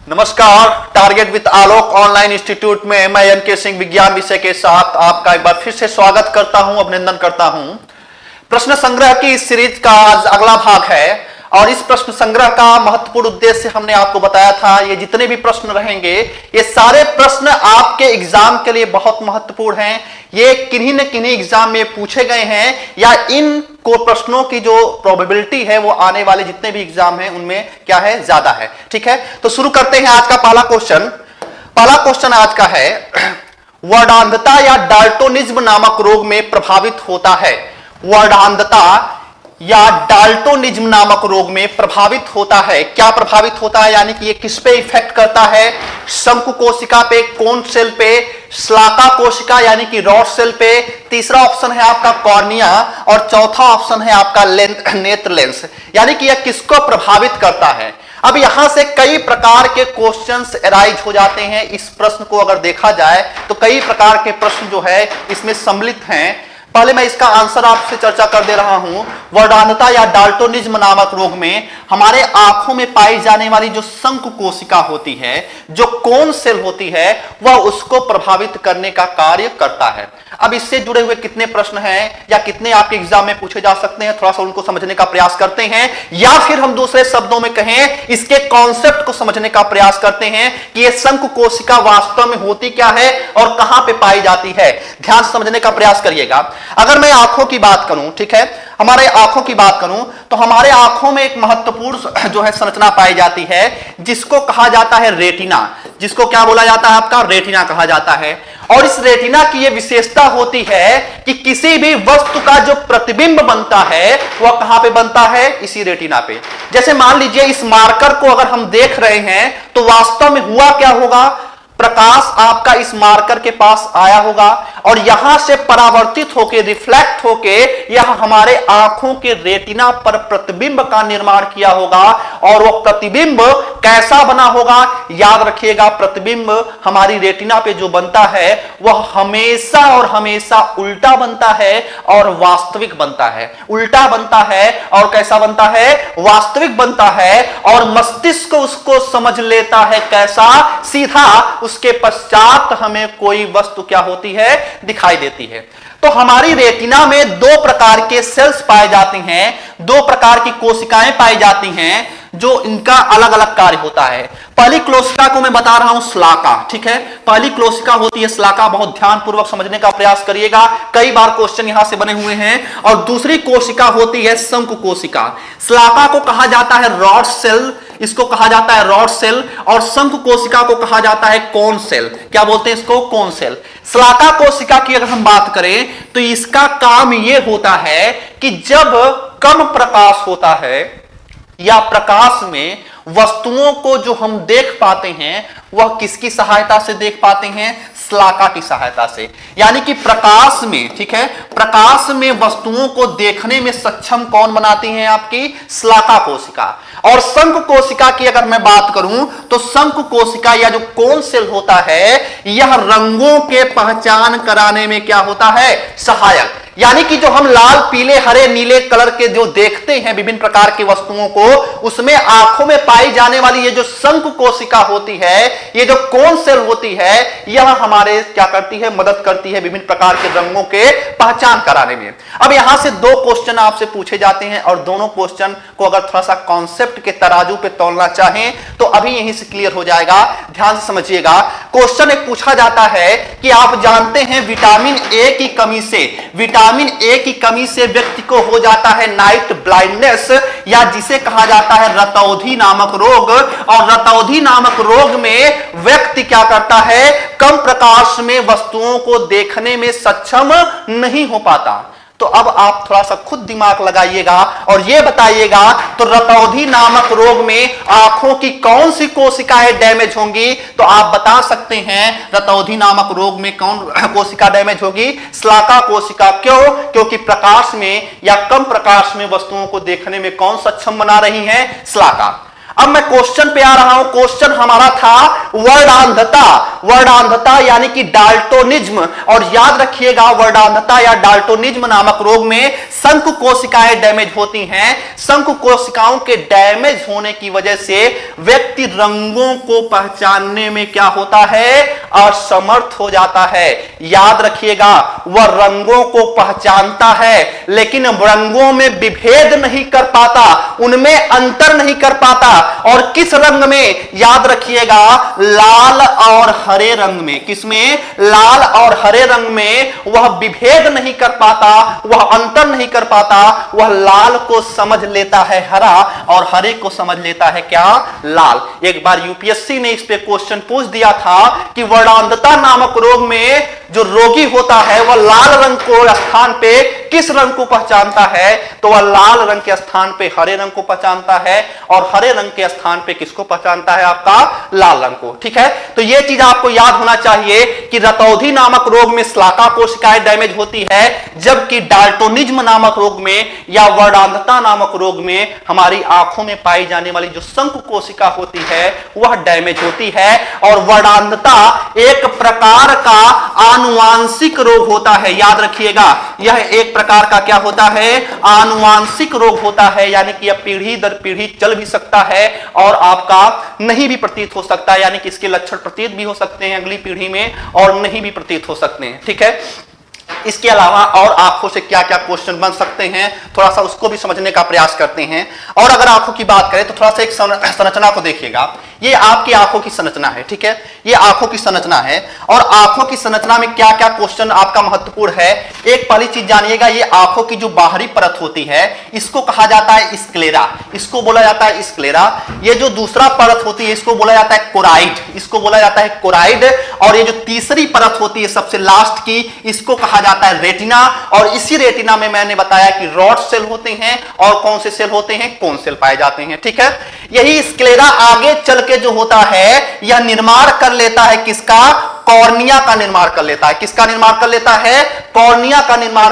नमस्कार, target with Alok online institute में मैं एनके सिंह विज्ञान विषय के साथ आपका एक बार फिर से स्वागत करता हूं, अभिनंदन करता हूं। प्रश्न संग्रह की इस सीरीज का आज अगला भाग है और इस प्रश्न संग्रह का महत्वपूर्ण उद्देश्य हमने आपको बताया था। ये जितने भी प्रश्न रहेंगे ये सारे प्रश्न आपके एग्जाम के लिए बहुत महत्वपूर्ण हैं। ये किन्हीं न किन्हीं एग्जाम में पूछे गए हैं या इन को प्रश्नों की जो प्रोबेबिलिटी है वो आने वाले जितने भी एग्जाम हैं उनमें क्या है, ज्यादा है। ठीक है, तो शुरू करते हैं आज का पहला क्वेश्चन। पहला क्वेश्चन आज का है, वर्णांधता या डाल्टोनिज्म नामक रोग में प्रभावित होता है। वर्णांधता या डाल्टोनिज्म नामक रोग में प्रभावित होता है। क्या प्रभावित होता है, यानी कि ये किस पे इफेक्ट करता है? शंकु कोशिका पे, कोन सेल पे, श्लाका कोशिका यानी कि रॉड सेल पे, तीसरा ऑप्शन है आपका कॉर्निया और चौथा ऑप्शन है आपका नेत्र लेंस। यानी कि यह किसको प्रभावित करता है। अब यहां से कई प्रकार के क्वेश्चंस अराइज हो जाते हैं। इस प्रश्न को अगर देखा जाए तो कई प्रकार के प्रश्न जो है इसमें सम्मिलित हैं। पहले मैं इसका आंसर आपसे चर्चा कर दे रहा हूं। वर्णांधता या डाल्टोनिज्म नामक रोग में हमारे आंखों में पाई जाने वाली जो शंकु कोशिका होती है, जो कोन सेल होती है, वह उसको प्रभावित करने का कार्य करता है। अब इससे जुड़े हुए कितने प्रश्न हैं या कितने आपके एग्जाम में पूछे जा सकते हैं, थोड़ा सा उनको समझने का प्रयास करते हैं, या फिर हम दूसरे शब्दों में कहें इसके कॉन्सेप्ट को समझने का प्रयास करते हैं कि यह शंकु कोशिका वास्तव में होती क्या है और कहां पे पाई जाती है। ध्यान से समझने का प्रयास करिएगा। अगर मैं आंखों की बात करूं, ठीक है, हमारे आंखों की बात करूं तो हमारे आंखों में एक महत्वपूर्ण जो है संरचना पाई जाती है जिसको कहा जाता है रेटिना। जिसको क्या बोला जाता है, आपका रेटिना कहा जाता है। और इस रेटिना की यह विशेषता होती है कि किसी भी वस्तु का जो प्रतिबिंब बनता है वह कहां पे बनता है, इसी रेटिना पे। जैसे मान लीजिए इस मार्कर को अगर हम देख रहे हैं तो वास्तव में हुआ क्या होगा, प्रकाश आपका इस मार्कर के पास आया होगा और यहां से परावर्तित होकर, रिफ्लेक्ट होकर यह हमारे आंखों के रेटिना पर प्रतिबिंब का निर्माण किया होगा। और वह प्रतिबिंब कैसा बना होगा, याद रखिएगा, प्रतिबिंब हमारी रेटिना पे जो बनता है वह हमेशा और हमेशा उल्टा बनता है और वास्तविक बनता है। उल्टा बनता है और कैसा बनता है, वास्तविक बनता है। और मस्तिष्क उसको समझ लेता है कैसा, सीधा। उसके पश्चात हमें कोई वस्तु क्या होती है, दिखाई देती है। तो हमारी रेटिना में दो प्रकार के सेल्स पाए जाते हैं, दो प्रकार की कोशिकाएं पाई जाती हैं जो इनका अलग अलग कार्य होता है। पहली कोशिका को मैं बता रहा हूं श्लाका, ठीक है। पहली कोशिका होती है श्लाका, बहुत ध्यानपूर्वक समझने का प्रयास करिएगा, कई बार क्वेश्चन यहां से बने हुए हैं। और दूसरी कोशिका होती है शंकु कोशिका। श्लाका को कहा जाता है रॉड सेल, इसको कहा जाता है रॉड सेल, और शंकु कोशिका को कहा जाता है कोन सेल। क्या बोलते हैं इसको, कोन सेल। श्लाका कोशिका की अगर हम बात करें तो इसका काम यह होता है कि जब कम प्रकाश होता है या प्रकाश में वस्तुओं को जो हम देख पाते हैं वह किसकी सहायता से देख पाते हैं, श्लाका की सहायता से। यानी कि प्रकाश में, ठीक है, प्रकाश में वस्तुओं को देखने में सक्षम कौन बनाती हैं, आपकी श्लाका कोशिका। और शंकु कोशिका की अगर मैं बात करूं तो शंकु कोशिका या जो कोन सेल होता है यह रंगों के पहचान कराने में क्या होता है, सहायक। यानी कि जो हम लाल, पीले, हरे, नीले कलर के जो देखते हैं विभिन्न प्रकार की वस्तुओं को, उसमें आंखों में पाई जाने वाली ये जो शंकु कोशिका होती है, ये जो कोन सेल होती है, यह हमारे क्या करती है, मदद करती है विभिन्न प्रकार के रंगों के पहचान कराने में। अब यहां से दो क्वेश्चन आपसे पूछे जाते हैं और दोनों क्वेश्चन को अगर थोड़ा सा कॉन्सेप्ट के तराजू पे तौलना चाहें तो अभी यहीं से क्लियर हो जाएगा। ध्यान से समझिएगा। क्वेश्चन एक पूछा जाता है कि आप जानते हैं विटामिन ए की कमी से, विटामिन ए की कमी से व्यक्ति को हो जाता है नाइट ब्लाइंडनेस, या जिसे कहा जाता है रतौंधी नामक रोग। और रतौंधी नामक रोग में व्यक्ति क्या करता है, कम प्रकाश में वस्तुओं को देखने में सक्षम नहीं हो पाता। तो अब आप थोड़ा सा खुद दिमाग लगाइएगा और यह बताइएगा तो रतौंधी नामक रोग में आंखों की कौन सी कोशिकाएं डैमेज होंगी, तो आप बता सकते हैं रतौंधी नामक रोग में कौन कोशिका डैमेज होगी, श्लाका कोशिका। क्यों? क्योंकि प्रकाश में या कम प्रकाश में वस्तुओं को देखने में कौन सक्षम बना रही है, श्लाका। अब मैं क्वेश्चन पे आ रहा हूं। क्वेश्चन हमारा था वर्णांधता, वर्णांधता यानी कि डाल्टोनिज्म। और याद रखिएगा वर्णांधता या डाल्टोनिज्म नामक रोग में शंकु कोशिकाएं डैमेज होती हैं। शंकु कोशिकाओं के डैमेज होने की वजह से व्यक्ति रंगों को पहचानने में क्या होता है, असमर्थ हो जाता है। याद रखिएगा, वह रंगों को पहचानता है लेकिन रंगों में विभेद नहीं कर पाता, उनमें अंतर नहीं कर पाता। और किस रंग में, याद रखिएगा, लाल और हरे रंग में। किसमें? लाल और हरे रंग में वह विभेद नहीं कर पाता, वह अंतर नहीं कर पाता। वह लाल को समझ लेता है हरा और हरे को समझ लेता है क्या, लाल। एक बार यूपीएससी ने इस पे क्वेश्चन पूछ दिया था कि वर्णांधता नामक रोग में जो रोगी होता है वह लाल रंग को स्थान पे किस रंग को पहचानता है, तो वह लाल रंग के स्थान पे हरे रंग को पहचानता है और हरे रंग के स्थान पे किसको पहचानता है, आपका लाल रंग को। ठीक है, तो यह चीज आपको याद होना चाहिए कि रतौंधी नामक रोग में श्लाका कोशिकाएं डैमेज होती है, जबकि डाल्टोनिज्म नामक रोग में या वर्णांधता नामक रोग में हमारी आंखों में पाई जाने वाली जो शंकु कोशिका होती है वह डैमेज होती है। और वर्णांधता एक प्रकार का आनुवांशिक रोग होता है। याद रखिएगा, यह एक प्रकार का क्या होता है, आनुवांशिक रोग होता है, यानी कि यह पीढ़ी दर पीढ़ी चल भी सकता है और आपका नहीं भी प्रतीत हो सकता है, यानी कि इसके लक्षण प्रतीत भी हो सकते हैं अगली पीढ़ी में और नहीं भी प्रतीत हो सकते हैं। ठीक है, इसके अलावा और आंखों से क्या क्या क्वेश्चन बन सकते हैं, थोड़ा सा उसको भी समझने का प्रयास करते हैं। और अगर आंखों की बात करें तो थोड़ा सा एक संरचना को देखिएगा। ये आपकी आंखों की संरचना है। ठीक है, ये आंखों की संरचना है और आंखों की संरचना में क्या क्या क्वेश्चन आपका महत्वपूर्ण है। एक पहली चीज जानिएगा, ये आंखों की जो बाहरी परत होती है इसको कहा जाता है स्क्लेरा, इसको बोला जाता है स्क्लेरा। ये जो दूसरा परत होती है इसको बोला जाता है कोराइड, इसको बोला जाता है कोराइड। और ये जो तीसरी परत होती है सबसे लास्ट की, इसको कहा जाता है रेटिना। और इसी रेटिना में मैंने बताया कि रॉड सेल होते हैं और कौन से सेल होते हैं, कोन सेल पाए जाते हैं। ठीक है, यही स्क्लेरा आगे चल के जो होता है यह निर्माण कर लेता है किसका, कॉर्निया का निर्माण कर लेता है। किसका निर्माण कर लेता है, कॉर्निया का निर्माण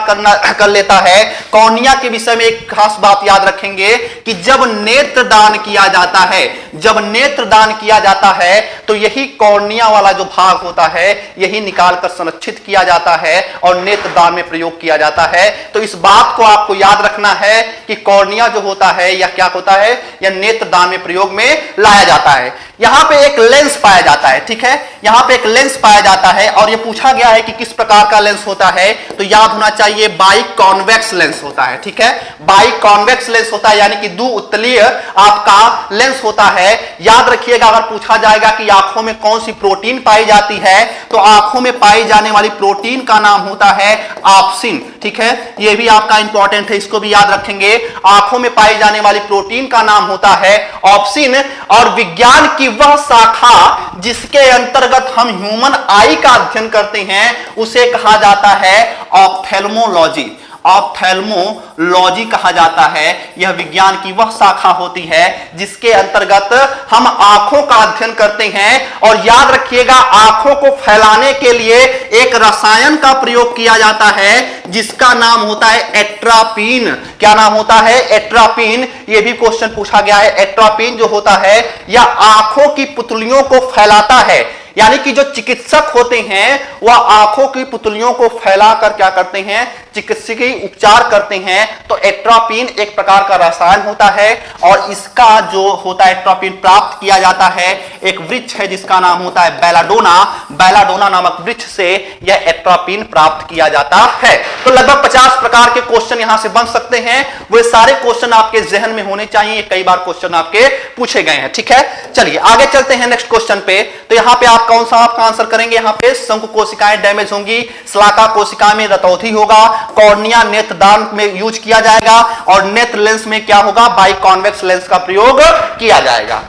कर लेता है। कॉर्निया के विषय में एक खास बात याद रखेंगे कि जब नेत्रदान किया जाता है, जब नेत्रदान किया जाता है तो यही कॉर्निया वाला जो भाग होता है यही निकालकर संरक्षित किया जाता है और नेत्रदान में प्रयोग किया जाता है। तो इस बात को आपको याद रखना है कि कॉर्निया जो होता है यह क्या होता है, यह नेत्रदान में प्रयोग में लाया जाता है। यहां पे एक लेंस पाया जाता है। ठीक है, यहां पे एक लेंस पाया जाता है और यह पूछा गया है कि किस प्रकार का लेंस होता है, तो याद होना चाहिए बाई कॉन्वेक्स लेंस होता है। ठीक है, बाई कॉन्वेक्स लेंस होता है, यानी कि दो उत्तलीय आपका लेंस होता है। याद रखिएगा, अगर पूछा जाएगा कि आंखों में कौन सी प्रोटीन पाई जाती है तो आंखों में पाई जाने वाली प्रोटीन का नाम होता है ऑप्सिन। ठीक है, यह भी आपका इंपॉर्टेंट है, इसको भी याद रखेंगे। आंखों में पाई जाने वाली प्रोटीन का नाम होता है ऑप्सिन। और विज्ञान की वह शाखा जिसके अंतर्गत हम ह्यूमन आई का अध्ययन करते हैं उसे कहा जाता है ऑप्थेल्मोलॉजी। ऑप्थेल्मोलॉजी कहा जाता है। यह विज्ञान की वह शाखा होती है जिसके अंतर्गत हम आंखों का अध्ययन करते हैं। और याद रखिएगा, आंखों को फैलाने के लिए एक रसायन का प्रयोग किया जाता है जिसका नाम होता है एट्रापिन। क्या नाम होता है, एट्रापिन। यह भी क्वेश्चन पूछा गया है। एट्रापिन जो होता है यह आंखों की पुतलियों को फैलाता है, यानी कि जो चिकित्सक होते हैं वह आंखों की पुतलियों को फैलाकर क्या करते हैं, चिकित्सकीय उपचार करते हैं। तो एट्रापिन एक प्रकार का रसायन होता है और इसका जो होता है एट्रापिन प्राप्त किया जाता है एक वृक्ष है जिसका नाम होता है बेलाडोना। बेलाडोना नामक वृक्ष से यह एट्रापिन प्राप्त किया जाता है। तो लगभग 50 प्रकार के क्वेश्चन यहां से बन सकते हैं। वे सारे क्वेश्चन आपके जहन में होने चाहिए, कई बार क्वेश्चन आपके पूछे गए हैं। ठीक है, चलिए आगे चलते हैं नेक्स्ट क्वेश्चन पे। तो यहां पे आप कौन सा आपका आंसर करेंगे, यहां पे शंकु कोशिकाएं डैमेज होंगी, श्लाका कोशिका में रतौंधी होगा, कॉर्निया नेत्रदान में यूज किया जाएगा और नेत्र लेंस में क्या होगा, बाई कॉन्वेक्स लेंस का प्रयोग किया जाएगा।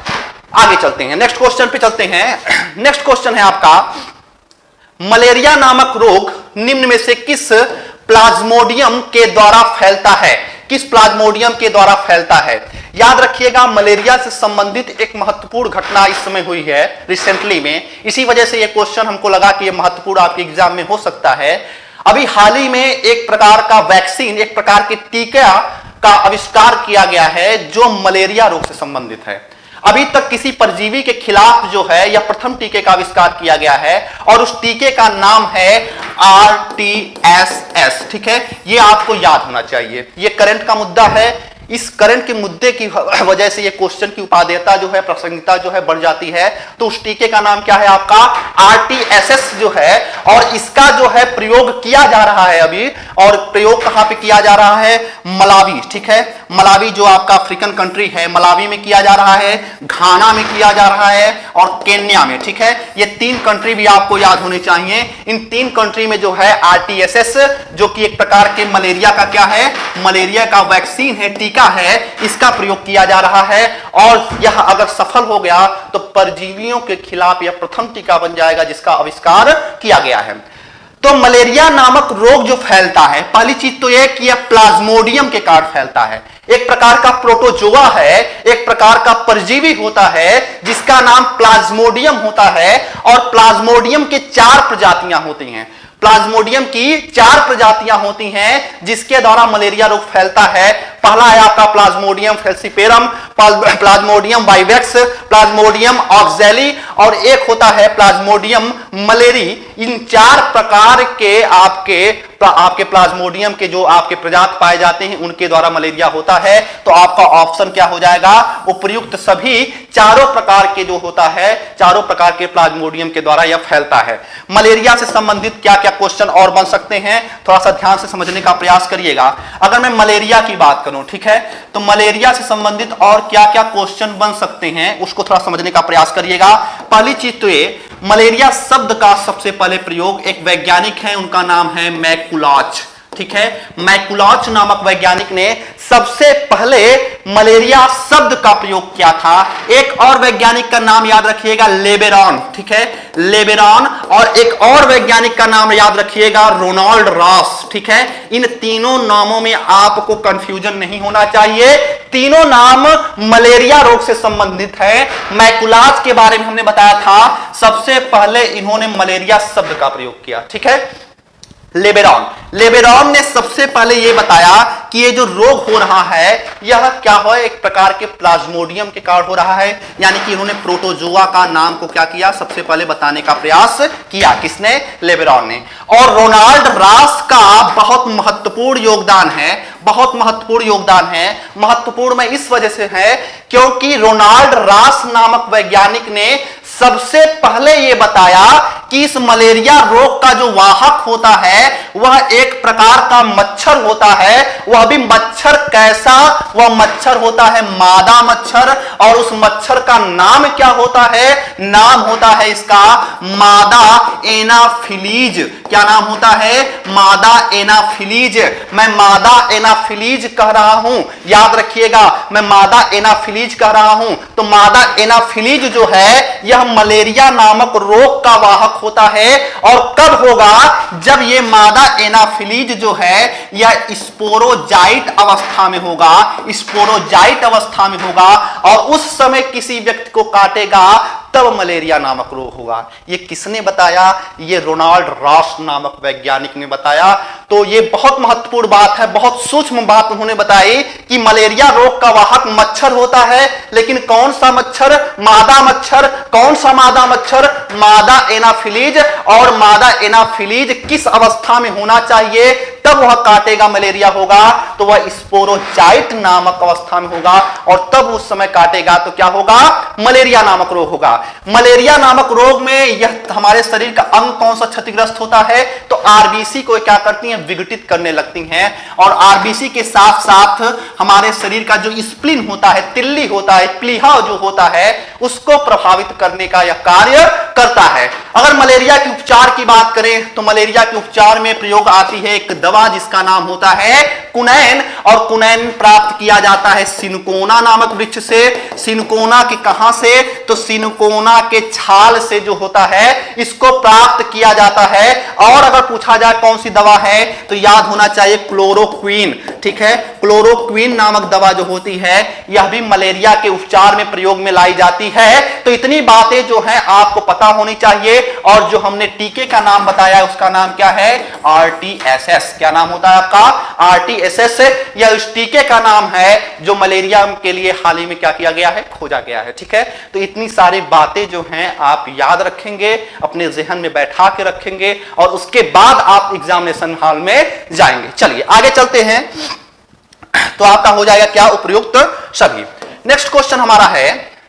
आगे चलते हैं, नेक्स्ट क्वेश्चन पे चलते हैं। नेक्स्ट क्वेश्चन है आपका, मलेरिया नामक रोग निम्न में से किस प्लाज्मोडियम के द्वारा फैलता है, किस प्लाज्मोडियम के द्वारा फैलता है। याद रखिएगा, मलेरिया से संबंधित एक महत्वपूर्ण घटना इस समय हुई है रिसेंटली में, इसी वजह से यह क्वेश्चन हमको लगा कि यह महत्वपूर्ण आपके एग्जाम में हो सकता है। अभी हाल ही में एक प्रकार का वैक्सीन, एक प्रकार के टीका का आविष्कार किया गया है जो मलेरिया रोग से संबंधित है। अभी तक किसी परजीवी के खिलाफ जो है यह प्रथम टीके का आविष्कार किया गया है और उस टीके का नाम है RTS। ठीक है, ये आपको याद होना चाहिए। ये करंट का मुद्दा है। इस करंट के मुद्दे की वजह से ये क्वेश्चन की उपादेयता जो है, प्रासंगिकता जो है बढ़ जाती है। तो उस टीके का नाम क्या है आपका RTS जो है, और इसका जो है प्रयोग किया जा रहा है अभी। और प्रयोग कहां पे किया जा रहा है? मलावी। ठीक है, मलावी जो आपका अफ्रीकन कंट्री है, मलावी में किया जा रहा है, घाना में किया जा रहा है और केन्या में। ठीक है, ये 3 कंट्री भी आपको याद होने चाहिए। इन 3 कंट्री में जो है RTS, जो कि एक प्रकार के मलेरिया का क्या है, मलेरिया का वैक्सीन है, टीका है, इसका प्रयोग किया जा रहा है। और यह अगर सफल हो गया तो परजीवियों के खिलाफ यह प्रथम टीका बन जाएगा जिसका आविष्कार किया गया है। तो मलेरिया नामक रोग जो फैलता है, पहली चीज तो यह कि यह प्लाज्मोडियम के कारण फैलता है। एक प्रकार का प्रोटोजोआ है, एक प्रकार का परजीवी होता है जिसका नाम प्लाज्मोडियम होता है। और प्लाज्मोडियम के 4 प्रजातियां होती हैं। प्लाज्मोडियम की 4 प्रजातियां होती हैं जिसके द्वारा मलेरिया रोग फैलता है। पहला है आपका plasmodium falciparum, plasmodium vivax, plasmodium ऑक्जेली और एक होता है प्लाज्मोडियम मलेरी। इन 4 प्रकार के आपके प्लाज्मोडियम के जो आपके प्रजाति पाए जाते हैं उनके द्वारा मलेरिया होता है। तो आपका ऑप्शन क्या हो जाएगा? उपर्युक्त सभी चारों प्रकार के जो होता है, चारों प्रकार के प्लाज्मोडियम के द्वारा यह फैलता है। मलेरिया से संबंधित क्या क्या क्वेश्चन और बन सकते हैं, थोड़ा सा ध्यान से समझने का प्रयास करिएगा। अगर मैं मलेरिया की बात करूं, ठीक है, तो मलेरिया से संबंधित और क्या क्या क्वेश्चन बन सकते हैं उसको थोड़ा समझने का प्रयास करिएगा। पहली चीज तो ये, मलेरिया शब्द का सबसे पहले प्रयोग एक वैज्ञानिक है, उनका नाम है मैकुलाच। ठीक है, मैकुलाच नामक वैज्ञानिक ने सबसे पहले मलेरिया शब्द का प्रयोग किया था। एक और वैज्ञानिक का नाम याद रखिएगा, लेबेरॉन। ठीक है, लेबेरॉन। और एक और वैज्ञानिक का नाम याद रखिएगा, रोनाल्ड रॉस। ठीक है, इन तीनों नामों में आपको कंफ्यूजन नहीं होना चाहिए। तीनों नाम मलेरिया रोग से संबंधित है। मैकुलाच के बारे में हमने बताया था, सबसे पहले इन्होंने मलेरिया शब्द का प्रयोग किया। ठीक है, लेबेरॉन ने सबसे पहले यह बताया कि ये जो रोग हो रहा है यह क्या है, एक प्रकार के प्लाज्मोडियम के कारण हो रहा है। यानी कि इन्होंने प्रोटोजोआ का नाम को क्या किया, सबसे पहले बताने का प्रयास किया। किसने? लेबेरॉन ने। और रोनाल्ड रॉस का बहुत महत्वपूर्ण योगदान है, बहुत महत्वपूर्ण योगदान है। महत्वपूर्ण में इस वजह से है क्योंकि रोनाल्ड रॉस नामक वैज्ञानिक ने सबसे पहले यह बताया कि इस मलेरिया रोग का जो वाहक होता है वह एक प्रकार का मच्छर होता है। वह भी मच्छर कैसा? वह मच्छर होता है मादा मच्छर। और उस मच्छर का नाम क्या होता है? नाम होता है इसका मादा एनाफिलीज। क्या नाम होता है? मादा एनाफिलीज। मैं मादा एनाफिलीज कह रहा हूं, याद रखिएगा, मैं मादा एनाफिलीज कह रहा हूं। तो मादा एनाफिलीज जो है यह मलेरिया नामक रोग का वाहक होता है। और कब होगा? जब यह मादा एनाफिलीज जो है यह स्पोरोजाइट अवस्था में होगा, स्पोरोजाइट अवस्था में होगा और उस समय किसी व्यक्ति को काटेगा तब मलेरिया नामक रोग होगा। ये किसने बताया? ये रोनाल्ड रॉस नामक वैज्ञानिक ने बताया। तो ये बहुत महत्वपूर्ण बात है, बहुत सूक्ष्म बात उन्होंने बताई कि मलेरिया रोग का वाहक मच्छर होता है, लेकिन कौन सा मच्छर? मादा मच्छर। कौन सा मादा मच्छर? मादा एनाफिलीज। और मादा एनाफिलीज किस अवस्था में होना चाहिए तब वह काटेगा मलेरिया होगा? तो वह स्पोरोजाइट नामक अवस्था में होगा और तब उस समय काटेगा तो क्या होगा? मलेरिया नामक रोग होगा। मलेरिया नामक रोग में यह हमारे शरीर का अंग कौन सा क्षतिग्रस्त होता है? तो आरबीसी को क्या करती हैं? विघटित करने लगती हैं। और आरबीसी के साथ साथ हमारे शरीर का जो स्प्लीन होता है, तिल्ली होता है, प्लीहा जो होता है, उसको प्रभावित करने का यह कार्य करता है। अगर मलेरिया के उपचार की बात करें तो मलेरिया के उपचार में प्रयोग आती है एक दवा जिसका नाम होता है कुनैन। और कुनैन प्राप्त किया जाता है सिनकोना नामक वृक्ष से। सिनकोना के कहां से? तो सिनकोना के छाल से जो होता है इसको प्राप्त किया जाता है। और अगर पूछा जाए कौन सी दवा है तो याद होना चाहिए क्लोरोक्वीन। ठीक है, क्लोरोक्वीन नामक दवा जो होती है यह भी मलेरिया के उपचार में प्रयोग में लाई जाती है। तो इतनी बातें जो है आपको पता होनी चाहिए। और जो हमने टीके का नाम बताया उसका नाम क्या है? RTS। क्या नाम होता है आपका? RTSS। यह उस टीके का नाम है जो मलेरिया के लिए हाल ही में क्या किया गया है? खोजा गया है। ठीक है, तो इतनी सारी बातें जो हैं आप याद रखेंगे, अपने जहन में बैठा के रखेंगे और उसके बाद आप एग्जामिनेशन हॉल में जाएंगे। चलिए आगे चलते हैं, तो आपका हो जाएगा क्या? उपयुक्त सभी। नेक्स्ट क्वेश्चन हमारा है,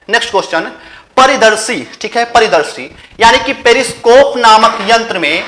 नेक्स्ट क्वेश्चन परिदर्शी। ठीक है, परिदर्शी यानी कि पेरिस्कोप नामक यंत्र में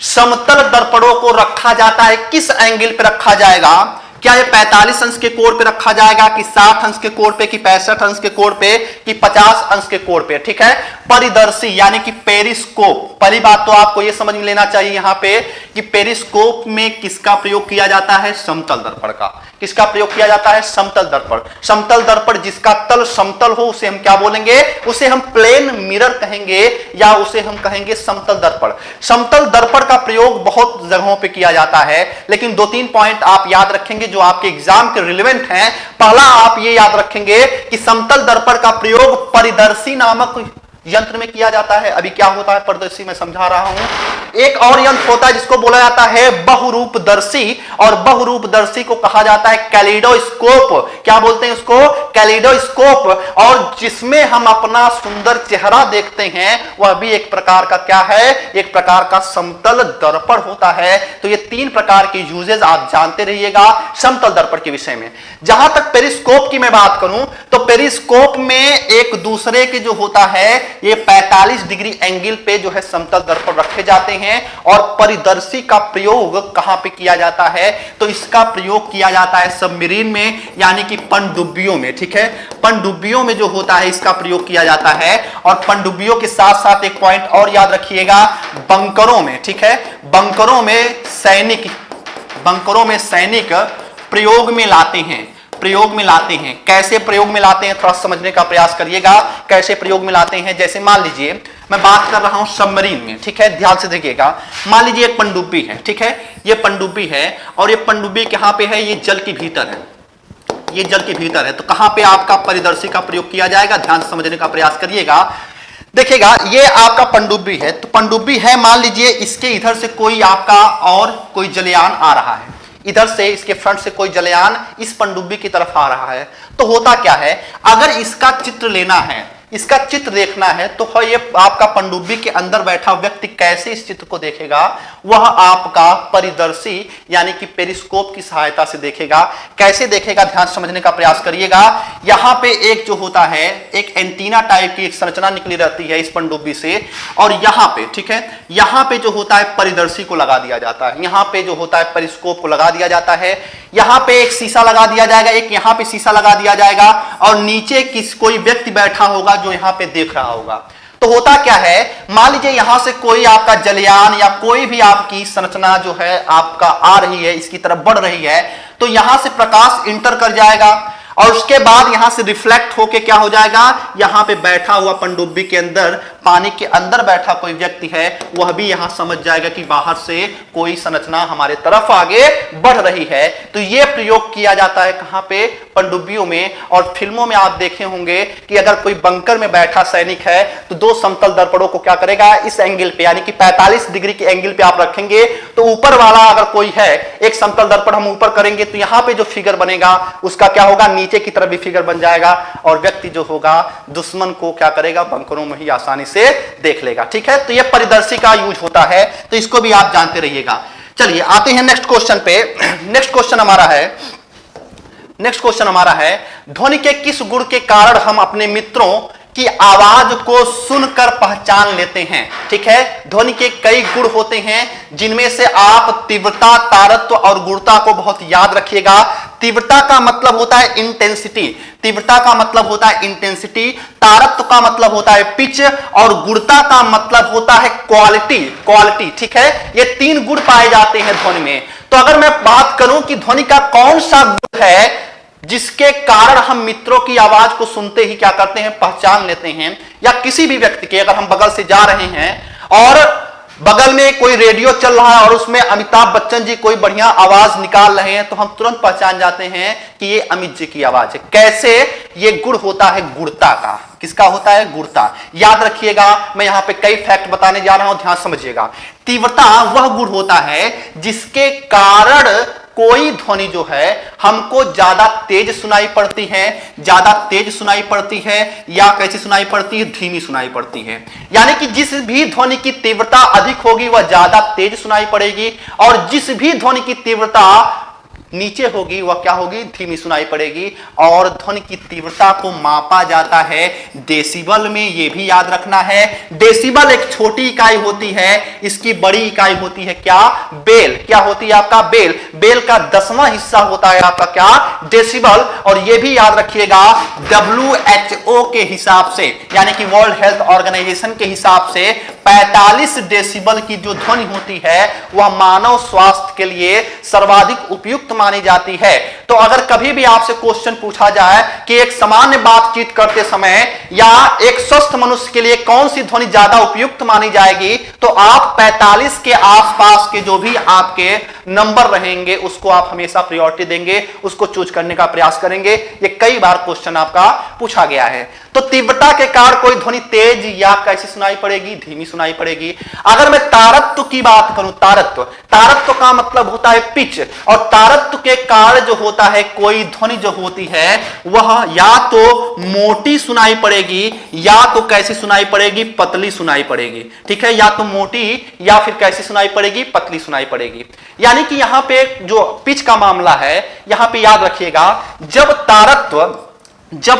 समतल दर्पणों को रखा जाता है, किस एंगल पे रखा जाएगा? क्या ये 45 अंश के कोण पे रखा जाएगा कि 60 अंश के कोण पे कि 65 अंश के कोण पे कि 50 अंश के कोण पे? ठीक है, परिदर्शी यानी कि पेरिस्कोप। पहली बात तो आपको ये समझ लेना चाहिए यहां पे कि पेरिस्कोप में किसका प्रयोग किया जाता है? समतल दर्पण का। किसका प्रयोग किया जाता है? समतल दर्पण। समतल दर्पण जिसका तल समतल हो उसे हम क्या बोलेंगे? उसे हम प्लेन मिरर कहेंगे या उसे हम कहेंगे समतल दर्पण। समतल दर्पण का प्रयोग बहुत जगहों पे किया जाता है, लेकिन 2-3 पॉइंट आप याद रखेंगे जो आपके एग्जाम के रिलेवेंट हैं। पहला आप ये याद रखेंगे कि समतल दर्पण का प्रयोग परिदर्शी नामक यंत्र में किया जाता है। अभी क्या होता है परिदर्शी मैं समझा रहा हूं। एक और यंत्र होता है जिसको बोला जाता है बहुरूपदर्शी, और बहुरूपदर्शी को कहा जाता है कैलिडोस्कोप। क्या बोलते हैं उसको? कैलिडोस्कोप। और जिसमें हम अपना सुंदर चेहरा देखते हैं वह भी एक प्रकार का क्या है? एक प्रकार का समतल दर्पण होता है। तो ये 3 प्रकार के यूजेस आप जानते रहिएगा समतल दर्पण के विषय में। जहां तक पेरिस्कोप की मैं बात करूं तो पेरिस्कोप में एक दूसरे के जो होता है ये 45 डिग्री एंगल पे जो है समतल दर्पण रखे जाते हैं। और परिदर्शी का प्रयोग कहां पे किया जाता है? तो इसका प्रयोग किया जाता है सबमरीन में यानी कि पनडुब्बियों में। ठीक है, पनडुब्बियों में जो होता है इसका प्रयोग किया जाता है। और पनडुब्बियों के साथ साथ एक पॉइंट और याद रखिएगा, बंकरों में। ठीक है, बंकरों में सैनिक प्रयोग में लाते हैं। प्रयोग में लाते हैं। कैसे प्रयोग में लाते हैं थोड़ा समझने का प्रयास करिएगा। कैसे प्रयोग में लाते हैं? जैसे मान लीजिए मैं बात कर रहा हूं सबमरीन में। ठीक है, ध्यान से देखिएगा। मान लीजिए एक पनडुब्बी है। ठीक है, ये पनडुब्बी है और ये पनडुब्बी कहां पे है? ये जल के भीतर है। ये जल के भीतर है, तो कहां पे आपका परिदर्शी का प्रयोग किया जाएगा? ध्यान से समझने का प्रयास करिएगा। देखिएगा, ये आपका पनडुब्बी है, तो पनडुब्बी है, मान लीजिए इसके इधर से कोई आपका और कोई जलयान आ रहा है। इधर से इसके फ्रंट से कोई जलयान इस पनडुब्बी की तरफ आ रहा है। तो होता क्या है, अगर इसका चित्र लेना है, इसका चित्र देखना है, तो ये आपका पनडुब्बी के अंदर बैठा व्यक्ति कैसे इस चित्र को देखेगा? वह आपका परिदर्शी यानी कि पेरिस्कोप की सहायता से देखेगा। कैसे देखेगा? ध्यान समझने का प्रयास करिएगा। यहां पे एक जो होता है एक एंटीना टाइप की एक संरचना निकली रहती है इस पनडुब्बी से, और यहां पे, ठीक है, यहां पे जो होता है परिदर्शी को लगा दिया जाता है। यहां पे जो होता है पेरिस्कोप को लगा दिया जाता है। यहां पे एक शीशा लगा दिया जाएगा, एक यहां पे शीशा लगा दिया जाएगा, और नीचे कोई व्यक्ति बैठा होगा जो यहां पे देख रहा होगा। तो होता क्या है, मान लीजिए यहां से कोई आपका जलयान या कोई भी आपकी संरचना जो है आपका आ रही है, इसकी तरफ बढ़ रही है, तो यहां से प्रकाश इंटर कर जाएगा और उसके बाद यहां से रिफ्लेक्ट होके क्या हो जाएगा, यहां पे बैठा हुआ पनडुब्बी के अंदर, पानी के अंदर बैठा कोई व्यक्ति है, वह भी यहां समझ जाएगा कि बाहर से कोई संरचना हमारे तरफ आगे बढ़ रही है। तो यह प्रयोग किया जाता है कहां पे? पनडुब्बियों में। और फिल्मों में आप देखे होंगे कि अगर कोई बंकर में बैठा सैनिक है तो 2 समतल दर्पणों को क्या करेगा, इस एंगल पे यानी कि 45 डिग्री के एंगल पे आप रखेंगे, तो ऊपर वाला अगर कोई है, एक समतल दर्पण हम ऊपर करेंगे तो यहां पे जो फिगर बनेगा उसका क्या होगा, नीचे की तरफ भी फिगर बन जाएगा, और व्यक्ति जो होगा दुश्मन को क्या करेगा, बंकरों में ही आसानी से देख लेगा। ठीक है, तो यह परिदर्शी का यूज होता है, तो इसको भी आप जानते रहिएगा। चलिए आते हैं नेक्स्ट क्वेश्चन पे। नेक्स्ट क्वेश्चन हमारा है ध्वनि के किस गुण के कारण हम अपने मित्रों की आवाज को सुनकर पहचान लेते हैं? ठीक है, ध्वनि के कई गुण होते हैं जिनमें से आप तीव्रता, तारत्व और गुणता को बहुत याद रखिएगा। तीव्रता का मतलब होता है इंटेंसिटी, तीव्रता का मतलब होता है इंटेंसिटी, तारत्व का मतलब होता है पिच, और गुणता का मतलब होता है क्वालिटी। ठीक है, ये 3 गुण पाए जाते हैं ध्वनि में। तो अगर मैं बात करूं कि ध्वनि का कौन सा गुण है जिसके कारण हम मित्रों की आवाज को सुनते ही क्या करते हैं, पहचान लेते हैं, या किसी भी व्यक्ति के, अगर हम बगल से जा रहे हैं और बगल में कोई रेडियो चल रहा है और उसमें अमिताभ बच्चन जी कोई बढ़िया आवाज निकाल रहे हैं, तो हम तुरंत पहचान जाते हैं कि ये अमित जी की आवाज है। कैसे? ये गुण होता है गुणता का। किसका होता है? गुणता। याद रखिएगा, मैं यहां पे कई फैक्ट बताने जा रहा हूं, ध्यान समझिएगा। तीव्रता वह गुण होता है जिसके कारण कोई ध्वनि जो है हमको ज्यादा तेज सुनाई पड़ती है, ज्यादा तेज सुनाई पड़ती है, या कैसी सुनाई पड़ती है? धीमी सुनाई पड़ती है। यानी कि जिस भी ध्वनि की तीव्रता अधिक होगी वह ज्यादा तेज सुनाई पड़ेगी, और जिस भी ध्वनि की तीव्रता नीचे होगी वह क्या होगी? धीमी सुनाई पड़ेगी। और ध्वनि की तीव्रता को मापा जाता है डेसिबल में, यह भी याद रखना है। डेसिबल एक छोटी इकाई होती है, इसकी बड़ी इकाई होती है क्या? बेल। क्या होती है आपका? बेल। बेल का 10वां हिस्सा होता है आपका क्या? डेसिबल। और यह भी याद रखिएगा, WHO के हिसाब से, यानी कि वर्ल्ड हेल्थ ऑर्गेनाइजेशन के हिसाब से 45 डेसिबल की जो ध्वनि होती है वह मानव स्वास्थ्य के लिए सर्वाधिक उपयुक्त मानी जाती है। तो अगर कभी भी आपसे क्वेश्चन पूछा जाए कि एक सामान्य बातचीत करते समय या एक स्वस्थ मनुष्य के लिए कौन सी ध्वनि ज्यादा उपयुक्त मानी जाएगी, तो आप 45 के आसपास के जो भी आपके नंबर रहेंगे उसको आप हमेशा प्रायोरिटी देंगे, उसको चूज करने का प्रयास करेंगे। ये कई बार क्वेश्चन आपका पूछा गया है। तो तीव्रता के कारण कोई ध्वनि तेज या कैसी सुनाई पड़ेगी? धीमी सुनाई पड़ेगी। अगर मैं तारत्व की बात करूं, तारत्व का मतलब होता है पिच, और तारत्व के कारण जो होता है कोई ध्वनि जो होती है वह या तो मोटी सुनाई पड़ेगी या तो कैसी सुनाई पड़ेगी? पतली सुनाई पड़ेगी। ठीक है, या तो मोटी या फिर कैसी सुनाई पड़ेगी? पतली सुनाई पड़ेगी। यानी कि यहां पे जो पिच का मामला है, यहां पे याद रखिएगा, जब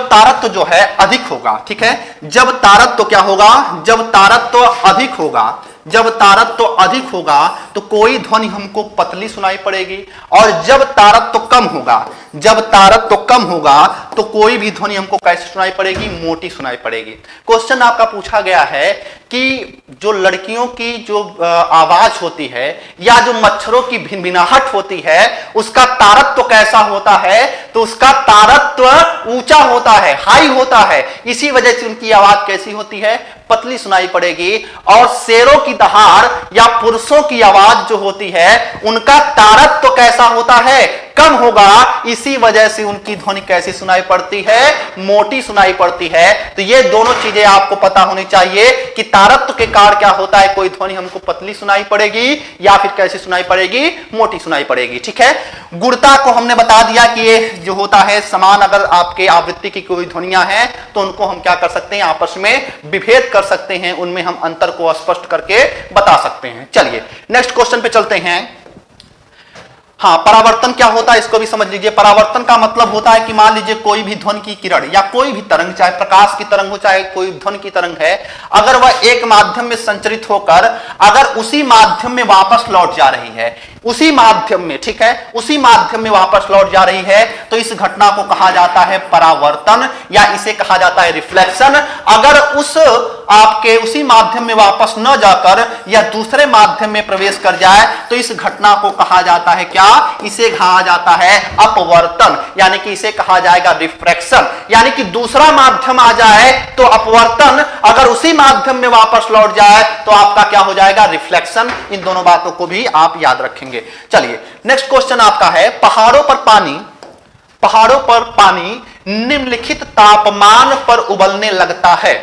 तारत्व जो है अधिक होगा, ठीक है, जब तारत्व क्या होगा? जब तारत्व अधिक होगा, जब तारत्व अधिक होगा तो कोई ध्वनि हमको पतली सुनाई पड़ेगी, और जब तारत्व कम होगा, जब तारत्व कम होगा तो कोई भी ध्वनि हमको कैसे सुनाई पड़ेगी? मोटी सुनाई पड़ेगी। क्वेश्चन आपका पूछा गया है कि जो लड़कियों की जो आवाज होती है या जो मच्छरों की भिनभिनाहट होती है उसका तारत्व कैसा होता है? तो उसका तारत्व ऊंचा होता है, हाई होता है। इसी वजह से उनकी आवाज कैसी होती है? पतली सुनाई पड़ेगी। और शेरों की दहाड़ या पुरुषों की आवाज जो होती है उनका तारत्व कैसा होता है? कम होगा। इसी वजह से उनकी ध्वनि कैसी सुनाई पड़ती है? मोटी सुनाई पड़ती है। तो ये दोनों चीजें आपको पता होनी चाहिए कि तारत्व के कारण क्या होता है, कोई ध्वनि हमको पतली सुनाई पड़ेगी या फिर कैसी सुनाई पड़ेगी? मोटी सुनाई पड़ेगी। ठीक है, गुणता को हमने बता दिया कि ये जो होता है समान, अगर आपके आवृत्ति की कोई ध्वनियां हैं तो उनको हम क्या कर सकते हैं? आपस में विभेद कर सकते हैं, उनमें हम अंतर को स्पष्ट करके बता सकते हैं। चलिए नेक्स्ट क्वेश्चन पे चलते हैं। हाँ, परावर्तन क्या होता है इसको भी समझ लीजिए। परावर्तन का मतलब होता है कि मान लीजिए कोई भी ध्वनि की किरण या कोई भी तरंग, चाहे प्रकाश की तरंग हो चाहे कोई ध्वनि की तरंग है, अगर वह एक माध्यम में संचरित होकर अगर उसी माध्यम में वापस लौट जा रही है, उसी माध्यम में, ठीक है, उसी माध्यम में वापस लौट जा रही है, तो इस घटना को कहा जाता है परावर्तन, या इसे कहा जाता है रिफ्लेक्शन। अगर उस आपके उसी माध्यम में वापस न जाकर या दूसरे माध्यम में प्रवेश कर जाए तो इस घटना को कहा जाता है क्या? इसे कहा जाता है अपवर्तन, यानी कि इसे कहा जाएगा रिफ्रैक्शन। यानी कि दूसरा माध्यम आ जाए तो अपवर्तन, अगर उसी माध्यम में वापस लौट जाए तो आपका क्या हो जाएगा? रिफ्लेक्शन। इन दोनों बातों को भी आप याद रखेंगे। चलिए नेक्स्ट क्वेश्चन आपका है, पहाड़ों पर पानी निम्नलिखित तापमान पर उबलने लगता है।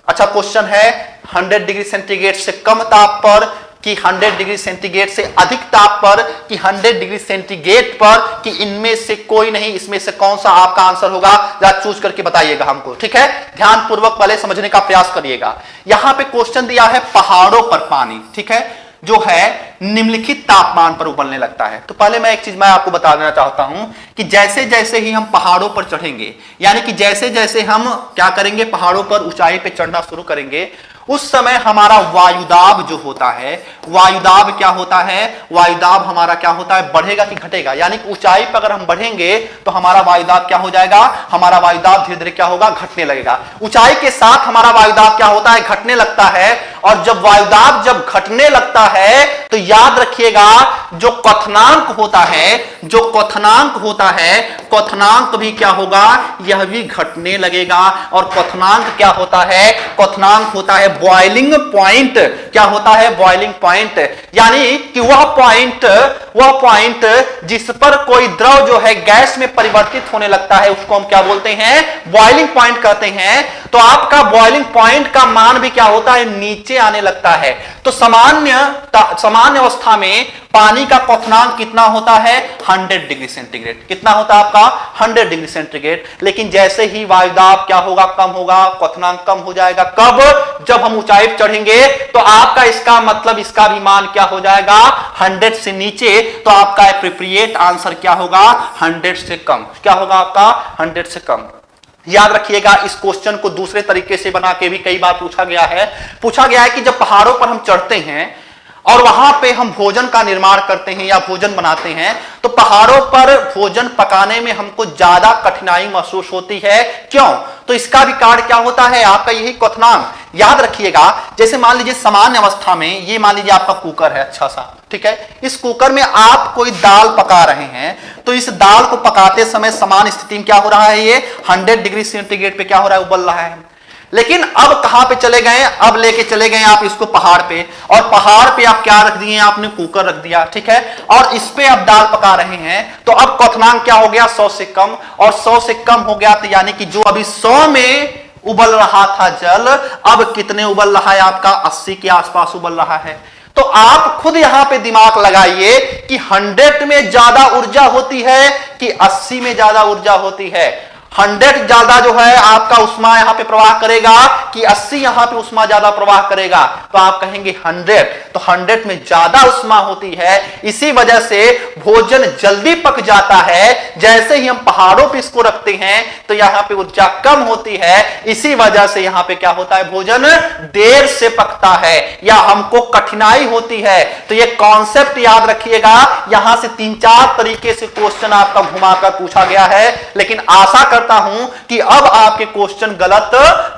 अच्छा क्वेश्चन है, 100 डिग्री सेंटीग्रेड से कम ताप पर कि 100 डिग्री सेंटीग्रेड से अधिक ताप पर कि 100 डिग्री सेंटीग्रेड पर, कि इनमें से कोई नहीं, इसमें से कौन सा आपका आंसर होगा? जरा चूज करके बताइएगा हमको। ठीक है, ध्यान पूर्वक पहले समझने का प्रयास करिएगा। यहां पे क्वेश्चन दिया है पहाड़ों पर पानी, ठीक है, जो है निम्नलिखित तापमान पर उबलने लगता है। तो पहले मैं एक चीज मैं आपको बता देना चाहता हूं कि जैसे जैसे ही हम पहाड़ों पर चढ़ेंगे, यानी कि जैसे जैसे हम क्या करेंगे, पहाड़ों पर ऊंचाई पे चढ़ना शुरू करेंगे, उस समय हमारा वायुदाब जो होता है, वायुदाब क्या होता है? वायुदाब हमारा क्या होता है? बढ़ेगा कि घटेगा? यानी कि ऊंचाई पर अगर हम बढ़ेंगे तो हमारा वायुदाब क्या हो जाएगा? हमारा वायुदाब धीरे धीरे क्या होगा? घटने लगेगा। ऊंचाई के साथ हमारा वायुदाब क्या होता है? घटने लगता है। और जब वायुदाब जब घटने लगता है तो याद रखिएगा जो क्वथनांक होता है, जो क्वथनांक होता है, क्वथनांक भी क्या होगा, यह भी घटने लगेगा। और क्वथनांक क्या होता है, क्वथनांक होता है बॉइलिंग पॉइंट। क्या होता है, बॉइलिंग पॉइंट, यानी कि वह पॉइंट जिस पर कोई द्रव जो है गैस में परिवर्तित होने लगता है उसको हम क्या बोलते हैं, बॉइलिंग पॉइंट कहते हैं। तो आपका बॉइलिंग पॉइंट का मान भी क्या होता है, नीचे आने लगता है। तो सामान्य अवस्था में पानी का क्वथनांक कितना होता है, 100 डिग्री सेंटीग्रेड। कितना होता है आपका, 100 डिग्री सेंटीग्रेड। लेकिन जैसे ही वायुदाब क्या होगा, कम होगा, क्वथनांक कम हो जाएगा। कब, जब हम ऊंचाई पर चढ़ेंगे तो आपका इसका मतलब इसका भी मान क्या हो जाएगा, 100 से नीचे। तो आपका एप्रोप्रिएट आंसर क्या होगा, 100 से कम। क्या होगा आपका, 100 से कम। याद रखिएगा इस क्वेश्चन को दूसरे तरीके से बना के भी कई बार पूछा गया है कि जब पहाड़ों पर हम चढ़ते हैं और वहां पे हम भोजन का निर्माण करते हैं या भोजन बनाते हैं तो पहाड़ों पर भोजन पकाने में हमको ज्यादा कठिनाई महसूस होती है। क्यों, तो इसका भी कारण क्या होता है, आपका यही क्वथनांक। याद रखिएगा जैसे मान लीजिए सामान्य अवस्था में, ये मान लीजिए आपका कुकर है अच्छा सा, ठीक है, इस कुकर में आप कोई दाल पका रहे हैं तो इस दाल को पकाते समय समान स्थिति में क्या हो रहा है, ये 100 डिग्री सेंटीग्रेड पे क्या हो रहा है, उबल रहा है। लेकिन अब कहां पे चले गए, अब लेके चले गए आप इसको पहाड़ पे, और पहाड़ पे आप क्या रख दिए, आपने कुकर रख दिया, ठीक है, और इस पे आप दाल पका रहे हैं। तो अब क्वथनांक क्या हो गया, 100 से कम, और 100 से कम हो गया तो यानी कि जो अभी 100 में उबल रहा था जल, अब कितने उबल रहा है आपका, 80 के आसपास उबल रहा है। तो आप खुद यहां पे दिमाग लगाइए कि 100 में ज्यादा ऊर्जा होती है कि 80 में ज्यादा ऊर्जा होती है। 100 ज्यादा जो है आपका उष्मा यहां पे प्रवाह करेगा कि 80 यहां पे उष्मा ज्यादा प्रवाह करेगा, तो आप कहेंगे 100। तो 100 में ज्यादा उष्मा होती है, इसी वजह से भोजन जल्दी पक जाता है। जैसे ही हम पहाड़ों पे इसको रखते हैं तो यहां पे ऊर्जा कम होती है, इसी वजह से यहां पे क्या होता है, भोजन देर से पकता है या हमको कठिनाई होती है। तो ये कॉन्सेप्ट याद रखिएगा, यहां से 3-4 तरीके से क्वेश्चन आपका घुमाकर पूछा गया है, लेकिन आशा करता हूं कि अब आपके क्वेश्चन गलत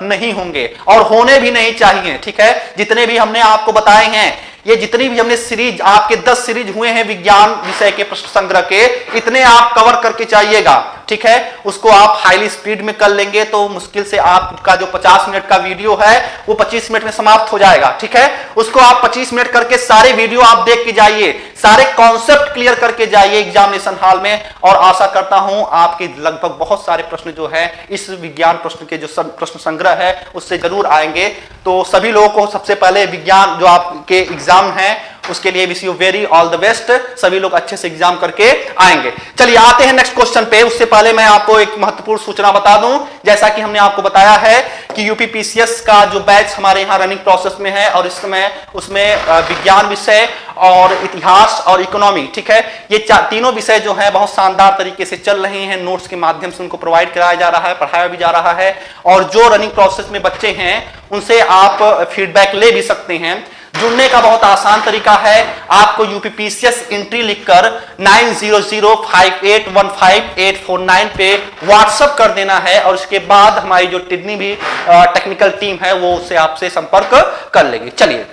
नहीं होंगे और होने भी नहीं चाहिए, ठीक है। जितने भी हमने आपको बताए हैं, ये जितनी भी हमने सीरीज, आपके 10 सीरीज हुए हैं विज्ञान विषय के प्रश्न संग्रह के, इतने आप कवर करके चाहिएगा, ठीक है। उसको आप हाईली स्पीड में कर लेंगे तो मुश्किल से आपका जो 50 मिनट का वीडियो है वो 25 मिनट में समाप्त हो जाएगा, ठीक है। उसको आप 25 मिनट करके सारे वीडियो आप देख के जाइए, सारे कॉन्सेप्ट क्लियर करके जाइए एग्जामिनेशन हॉल में, और आशा करता हूं आपके लगभग बहुत सारे प्रश्न जो है इस विज्ञान प्रश्न के जो प्रश्न संग्रह है उससे जरूर आएंगे। तो सभी लोगों को सबसे पहले विज्ञान जो आपके एग्जाम है उसके लिए wish you very all the best, सभी लोग अच्छे से एग्जाम करके आएंगे। चलिए आते हैं नेक्स्ट क्वेश्चन पे। उससे पहले मैं आपको एक महत्वपूर्ण सूचना बता दूं, जैसा कि हमने आपको बताया है कि यूपीपीसीएस का जो बैच हमारे यहाँ रनिंग प्रोसेस में है और इस समय उसमें विज्ञान विषय और इतिहास और इकोनॉमी, ठीक है, ये तीनों विषय जो है बहुत शानदार तरीके से चल रहे हैं। नोट्स के माध्यम से उनको प्रोवाइड कराया जा रहा है, पढ़ाया भी जा रहा है, और जो रनिंग प्रोसेस में बच्चे हैं उनसे आप फीडबैक ले भी सकते हैं। जुड़ने का बहुत आसान तरीका है, आपको यूपीपीसीएस एंट्री लिखकर 9005815849 पे व्हाट्सएप कर देना है, और उसके बाद हमारी जो जितनी भी टेक्निकल टीम है वो उससे आपसे संपर्क कर लेगी। चलिए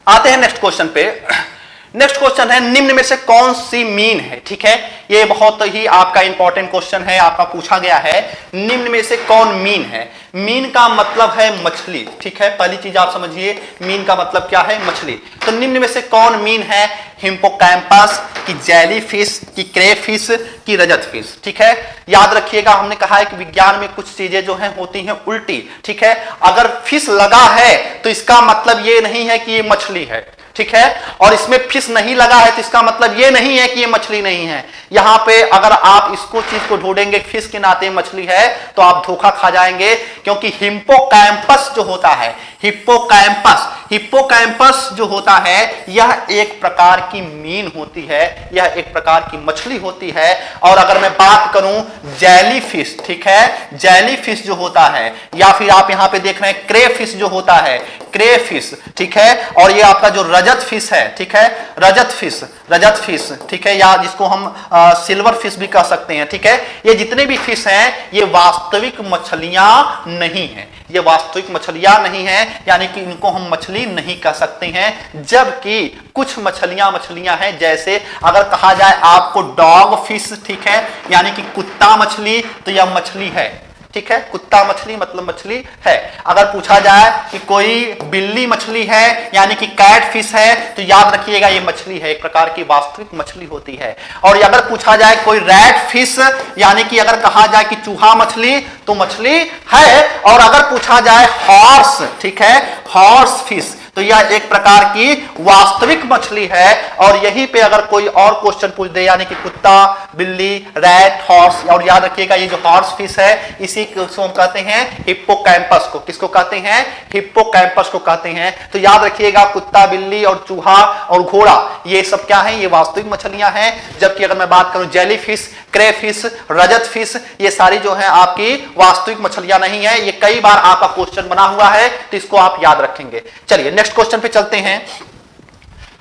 आते हैं नेक्स्ट क्वेश्चन पे। नेक्स्ट क्वेश्चन है, निम्न में से कौन सी मीन है, ठीक है, ये बहुत ही आपका इंपॉर्टेंट क्वेश्चन है, आपका पूछा गया है, निम्न में से कौन मीन है। मीन का मतलब है मछली, ठीक है, पहली चीज आप समझिए, मीन का मतलब क्या है, मछली। तो निम्न में से कौन मीन है, हिप्पोकैम्पस की जेलीफिश की क्रेफिश की रजत फिश, ठीक है। याद रखिएगा हमने कहा है कि विज्ञान में कुछ चीजें जो हैं होती हैं उल्टी, ठीक है। अगर फिश लगा है तो इसका मतलब ये नहीं है कि ये मछली है, ठीक है, और इसमें फिश नहीं लगा है तो इसका मतलब ये नहीं है कि ये मछली नहीं है। यहां पे अगर आप इसको चीज को ढूंढेंगे फिश के नाते मछली है तो आप धोखा खा जाएंगे, क्योंकि हिप्पोकैम्पस जो होता है, हिप्पोकैम्पस जो होता है यह एक प्रकार की मीन होती है, यह एक प्रकार की मछली होती है। और अगर मैं बात करूं जेलीफिश, ठीक है, जेलीफिश जो होता है, या फिर आप यहां पे देख रहे हैं क्रेफिश जो होता है, क्रेफिश, ठीक है, और ये आपका जो रजत फिश है, ठीक है, रजत फिश, ठीक है, या जिसको हम सिल्वर फिश भी कह सकते हैं, ठीक है। ये जितने भी फिश हैं ये वास्तविक मछलियां नहीं है, ये वास्तविक मछलियां नहीं है, यानी कि इनको हम मछली नहीं कह सकते हैं। जबकि कुछ मछलियां हैं, जैसे अगर कहा जाए आपको डॉग फिश, ठीक है, यानी कि कुत्ता मछली, तो यह मछली है, ठीक है, कुत्ता मछली मतलब मछली है। अगर पूछा जाए कि कोई बिल्ली मछली है यानी कि कैट फिश है, तो याद रखिएगा ये मछली है, एक प्रकार की वास्तविक मछली होती है। और अगर पूछा जाए कोई रैट फिश, यानी कि अगर कहा जाए कि चूहा मछली, तो मछली है। और अगर पूछा जाए हॉर्स, ठीक है, हॉर्स फिश, तो यह एक प्रकार की वास्तविक मछली है। और यहीं पे अगर कोई और क्वेश्चन पूछ दे, यानी कि कुत्ता, बिल्ली, रैट, हॉर्स, और याद रखिएगा ये जो हॉर्स फिश है, इसी को हम कहते हैं हिप्पोकैम्पस को। किसको कहते हैं? हिप्पोकैम्पस को कहते हैं। तो याद रखिएगा कुत्ता, बिल्ली और चूहा और घोड़ा, ये सब क्या है? ये वास्तविक मछलियां हैं। जबकि अगर मैं बात करूं जेली फिश, क्रेफिश, रजत फिश, ये सारी जो है आपकी वास्तविक मछलियां नहीं है। ये कई बार आपका क्वेश्चन बना हुआ है, तो इसको आप याद रखेंगे। चलिए नेक्स्ट क्वेश्चन पे चलते हैं।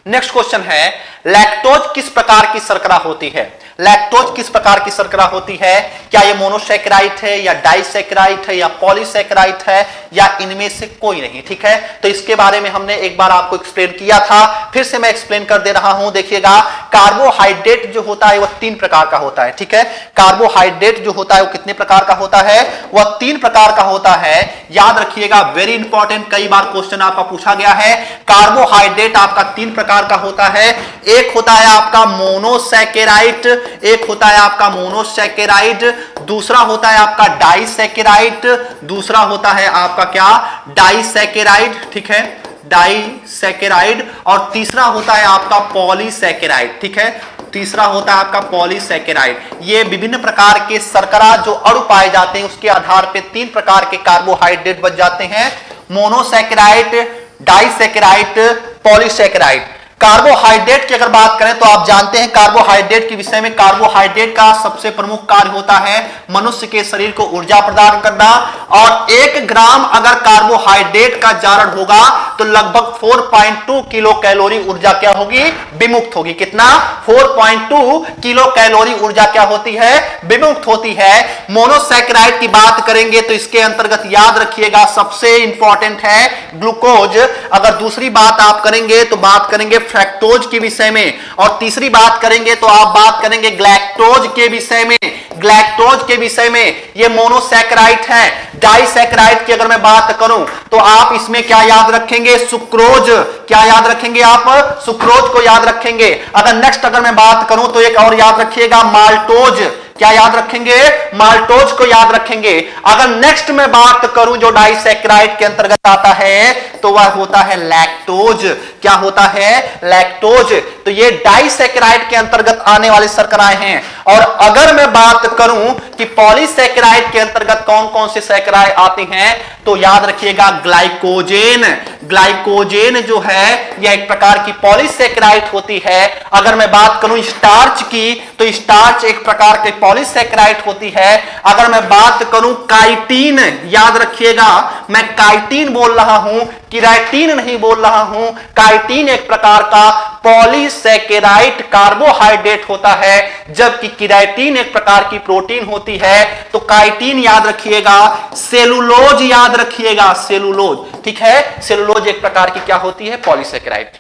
नेक्स्ट क्वेश्चन है, लैक्टोज किस प्रकार की शर्करा होती है? लैक्टोज किस प्रकार की शर्करा होती है? क्या ये मोनोसैकेराइड है या डाइसैकेराइड है या पॉलीसैकेराइड है या इनमें से कोई नहीं? ठीक है, तो इसके बारे में हमने एक बार आपको एक्सप्लेन किया था, फिर से मैं एक्सप्लेन कर दे रहा हूं। देखिएगा, कार्बोहाइड्रेट जो होता है वह 3 प्रकार का होता है। ठीक है, कार्बोहाइड्रेट जो होता है वो कितने प्रकार का होता है? वह 3 प्रकार का होता है। याद रखिएगा, वेरी इंपॉर्टेंट, कई बार क्वेश्चन आपका पूछा गया है। कार्बोहाइड्रेट आपका 3 प्रकार का होता है। एक होता है आपका मोनोसैकेराइड, एक होता है आपका मोनोसैकेराइड, दूसरा होता है आपका डाइसैकेराइड, दूसरा होता है आपका क्या? डाइसैकेराइड, ठीक है, डाइसैकेराइड, और तीसरा होता है आपका पॉलीसैकेराइड। ठीक है, तीसरा होता है आपका पॉलीसैकेराइड। ये विभिन्न प्रकार के शर्करा जो अणु पाए जाते हैं उसके आधार पे 3 प्रकार के कार्बोहाइड्रेट बन जाते हैं, मोनोसैकेराइड, डाइसैकेराइड, पॉलीसैकेराइड। कार्बोहाइड्रेट की अगर बात करें तो आप जानते हैं कार्बोहाइड्रेट के विषय में, कार्बोहाइड्रेट का सबसे प्रमुख कार्य होता है मनुष्य के शरीर को ऊर्जा प्रदान करना। और 1 ग्राम अगर कार्बोहाइड्रेट का जारण होगा तो लगभग 4.2 किलो कैलोरी ऊर्जा क्या होगी? विमुक्त होगी। कितना? 4.2 किलो कैलोरी ऊर्जा क्या होती है? विमुक्त होती है। मोनोसैकेराइड की बात करेंगे तो इसके अंतर्गत याद रखिएगा सबसे इंपॉर्टेंट है ग्लूकोज। अगर दूसरी बात आप करेंगे तो बात करेंगे फ्रक्टोज के विषय में, और तीसरी बात करेंगे तो आप बात करेंगे ग्लैक्टोज के विषय में। ग्लैक्टोज के विषय में ये मोनोसैकेराइड है। डाइसैकेराइड की अगर मैं बात करूं तो आप इसमें क्या याद रखेंगे? सुक्रोज। क्या याद रखेंगे आप? सुक्रोज को याद रखेंगे। अगर नेक्स्ट अगर मैं बात करूं तो एक और याद रखिएगा, माल्टोज। क्या याद रखेंगे? माल्टोज को याद रखेंगे। अगर नेक्स्ट में बात करूं जो डाइसैकेराइड के अंतर्गत आता है तो वह होता है लैक्टोज। क्या होता है? लैक्टोज। तो ये डाइसैकेराइड के अंतर्गत आने वाले शर्कराएं हैं। और अगर मैं बात करूं कि पॉलीसैकेराइड के अंतर्गत कौन कौन से शर्कराएं आती हैं तो याद रखिएगा ग्लाइकोजेन। ग्लाइकोजेन जो है यह एक प्रकार की पॉलीसैकेराइड होती है। अगर मैं बात करूं स्टार्च की तो स्टार्च एक प्रकार के पॉलीसैकेराइड होती है। अगर मैं बात करूं काइटिन, याद रखिएगा मैं काइटिन बोल रहा हूं, किराटिन नहीं बोल रहा हूं। काइटिन एक प्रकार का पॉलीसैकेराइड कार्बोहाइड्रेट होता है, जबकि किराटिन एक प्रकार की प्रोटीन होती है। तो काइटिन याद रखिएगा। सेलुलोज याद रखिएगा, सेलुलोज। ठीक है, सेलुलोज एक प्रकार की क्या होती है? पॉलीसैकेराइड।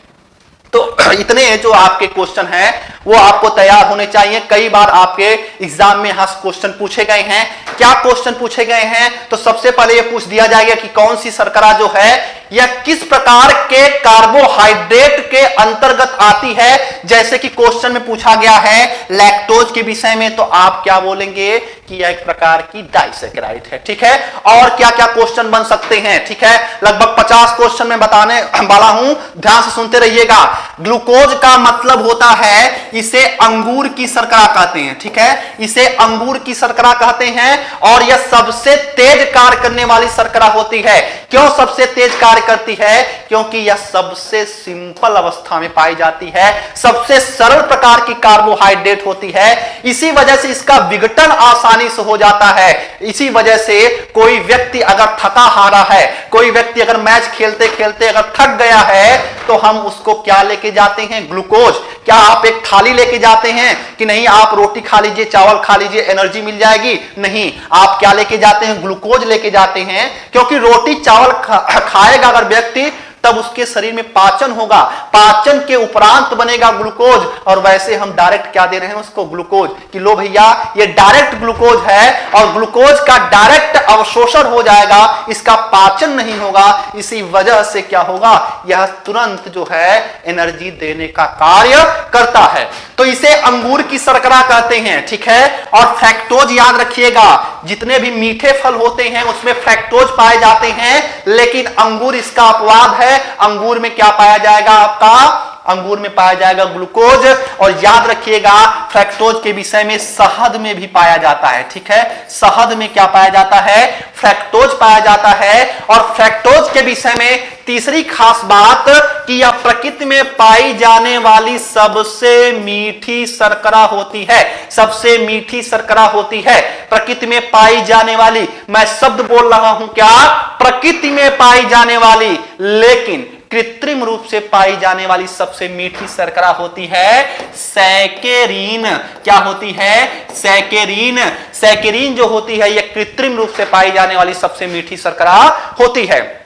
तो इतने जो आपके क्वेश्चन हैं वो आपको तैयार होने चाहिए। कई बार आपके एग्जाम में यहां क्वेश्चन पूछे गए हैं। क्या क्वेश्चन पूछे गए हैं? तो सबसे पहले ये पूछ दिया जाएगा कि कौन सी शर्करा जो है या किस प्रकार के कार्बोहाइड्रेट के अंतर्गत आती है। जैसे कि क्वेश्चन में पूछा गया है लैक्टोज के विषय में, तो आप क्या बोलेंगे कि यह एक प्रकार की डाइसैकेराइड है। ठीक है, और क्या क्या क्वेश्चन बन सकते हैं? ठीक है, लगभग 50 क्वेश्चन में बताने वाला हूं, ध्यान से सुनते रहिएगा। ग्लूकोज का मतलब होता है, इसे अंगूर की शर्करा कहते हैं। ठीक है, इसे अंगूर की शर्करा कहते हैं। और यह सबसे तेज कार्य करने वाली शर्करा होती है। क्यों सबसे तेज कार्य करती है? क्योंकि यह सबसे सिंपल अवस्था में पाई जाती है, सबसे सरल प्रकार की कार्बोहाइड्रेट होती है। इसी वजह से इसका विघटन आसानी से हो जाता है। इसी वजह से कोई व्यक्ति अगर थका हारा है, कोई व्यक्ति अगर मैच खेलते खेलते अगर थक गया है तो हम उसको क्या लेके जाते हैं? ग्लूकोज। क्या आप एक थाली लेके जाते हैं कि नहीं आप रोटी खा लीजिए, चावल खा लीजिए, एनर्जी मिल जाएगी? नहीं, आप क्या लेके जाते हैं? ग्लूकोज लेके जाते हैं, क्योंकि रोटी चावल खाएगा अगर व्यक्ति तब उसके शरीर में पाचन होगा, पाचन के उपरांत बनेगा ग्लूकोज। और वैसे हम डायरेक्ट क्या दे रहे हैं उसको? ग्लूकोज। कि लो भैया ये डायरेक्ट ग्लूकोज है और ग्लूकोज का डायरेक्ट अवशोषण हो जाएगा, इसका पाचन नहीं होगा। इसी वजह से क्या होगा? यह तुरंत जो है एनर्जी देने का कार्य करता है। तो इसे अंगूर की शर्करा कहते हैं, ठीक है। और फ्रैक्टोज याद रखिएगा, जितने भी मीठे फल होते हैं उसमें फ्रैक्टोज पाए जाते हैं, लेकिन अंगूर इसका अपवाद है। अंगूर में क्या पाया जाएगा? आपका अंगूर में पाया जाएगा ग्लूकोज। और याद रखिएगा फ्रैक्टोज के विषय में शहद में भी पाया जाता है, ठीक है। शहद में क्या पाया जाता है? फ्रैक्टोज पाया जाता है। और फ्रैक्टोज के विषय में तीसरी खास बात कि यह प्रकृति में पाई जाने वाली सबसे मीठी शर्करा होती है, सबसे मीठी शर्करा होती है प्रकृति में पाई जाने वाली। मैं शब्द बोल रहा हूं क्या? प्रकृति में पाई जाने वाली, लेकिन कृत्रिम रूप से पाई जाने वाली सबसे मीठी शर्करा होती है सैकेरीन। क्या होती है? सैकेरीन। सैकेरीन जो होती है यह कृत्रिम रूप से पाई जाने वाली सबसे मीठी शर्करा होती है।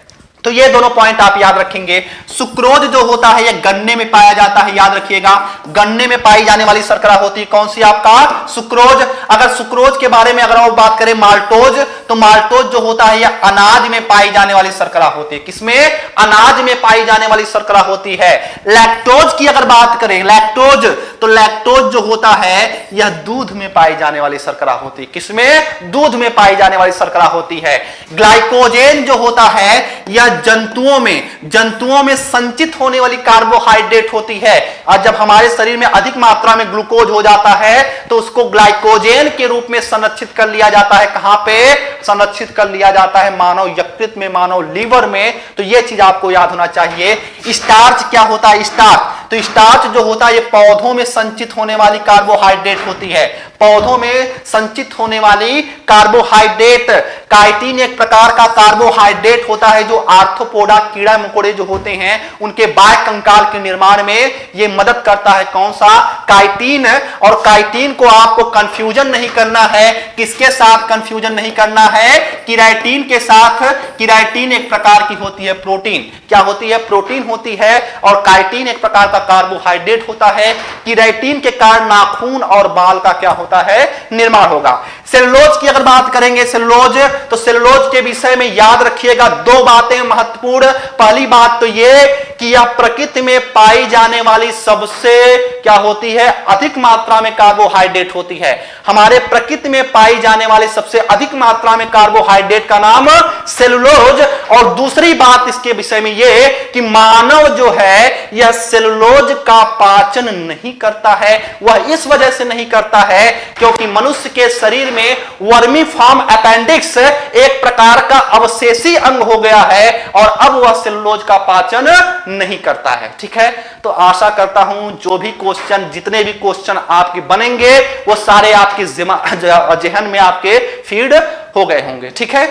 तो ये दोनों पॉइंट आप याद रखेंगे। सुक्रोज जो होता है यह गन्ने में पाया जाता है, याद रखिएगा। गन्ने में पाई जाने वाली शर्करा होती है कौन सी? आपका सुक्रोज। अगर सुक्रोज के बारे में अगर हम बात करें माल्टोज, तो माल्टोज जो होता है यह अनाज में पाई जाने वाली शर्करा होती है। किसमें? अनाज में पाई जाने वाली शर्करा होती है। लैक्टोज की अगर बात करें, लैक्टोज, तो लैक्टोज जो होता है यह दूध में पाई जाने वाली शर्करा होती है। किसमें? दूध में पाई जाने वाली शर्करा होती है। ग्लाइकोजेन जो होता है यह जंतुओं में संचित होने वाली कार्बोहाइड्रेट होती है। और जब हमारे शरीर में अधिक मात्रा में ग्लूकोज हो जाता है तो उसको ग्लाइकोजेन के रूप में संरक्षित कर लिया जाता है। कहां पे संरक्षित कर लिया जाता है? मानव यकृत में, मानव लीवर में। तो यह चीज आपको याद होना चाहिए। स्टार्च क्या होता है? स्टार्च, तो स्टार्च जो होता है ये पौधों में संचित होने वाली कार्बोहाइड्रेट होती है। पौधों में संचित होने वाली कार्बोहाइड्रेट। काइटिन एक प्रकार का कार्बोहाइड्रेट होता है जो आर्थ्रोपोडा कीड़ा मकोड़े जो होते हैं उनके बाह्य कंकाल के निर्माण में ये मदद करता है। कौन सा? काइटिन। और काइटिन को आपको कंफ्यूजन नहीं करना है। किसके साथ कंफ्यूजन नहीं करना है? केराटिन के साथ। केराटिन एक प्रकार की होती है प्रोटीन। क्या होती है? प्रोटीन होती है। और काइटिन एक प्रकार का कार्बोहाइड्रेट होता है। केराटिन के कारण नाखून और बाल का क्या होता है? निर्माण होगा। सेलुलोज की अगर बात करेंगे, सेलुलोज, तो सेलुलोज के विषय में याद रखिएगा दो बातें महत्वपूर्ण। पहली बात तो यह कि यह प्रकृति में पाई जाने वाली सबसे क्या होती है? अधिक मात्रा में कार्बोहाइड्रेट होती है। हमारे प्रकृति में पाई जाने वाले सबसे अधिक मात्रा में कार्बोहाइड्रेट का नाम सेलुलोज। और दूसरी बात इसके विषय में यह कि मानव जो है यह सेलुलोज का पाचन नहीं करता है। वह इस वजह से नहीं करता है क्योंकि मनुष्य के शरीर में वर्मीफॉर्म अपेंडिक्स एक प्रकार का अवशेषी अंग हो गया है और अब वह सेलुलोज का पाचन नहीं करता है। ठीक है, तो आशा करता हूं जो भी क्वेश्चन, जितने भी क्वेश्चन आपके बनेंगे वो सारे आपके जहन में आपके फीड हो गए होंगे। ठीक है,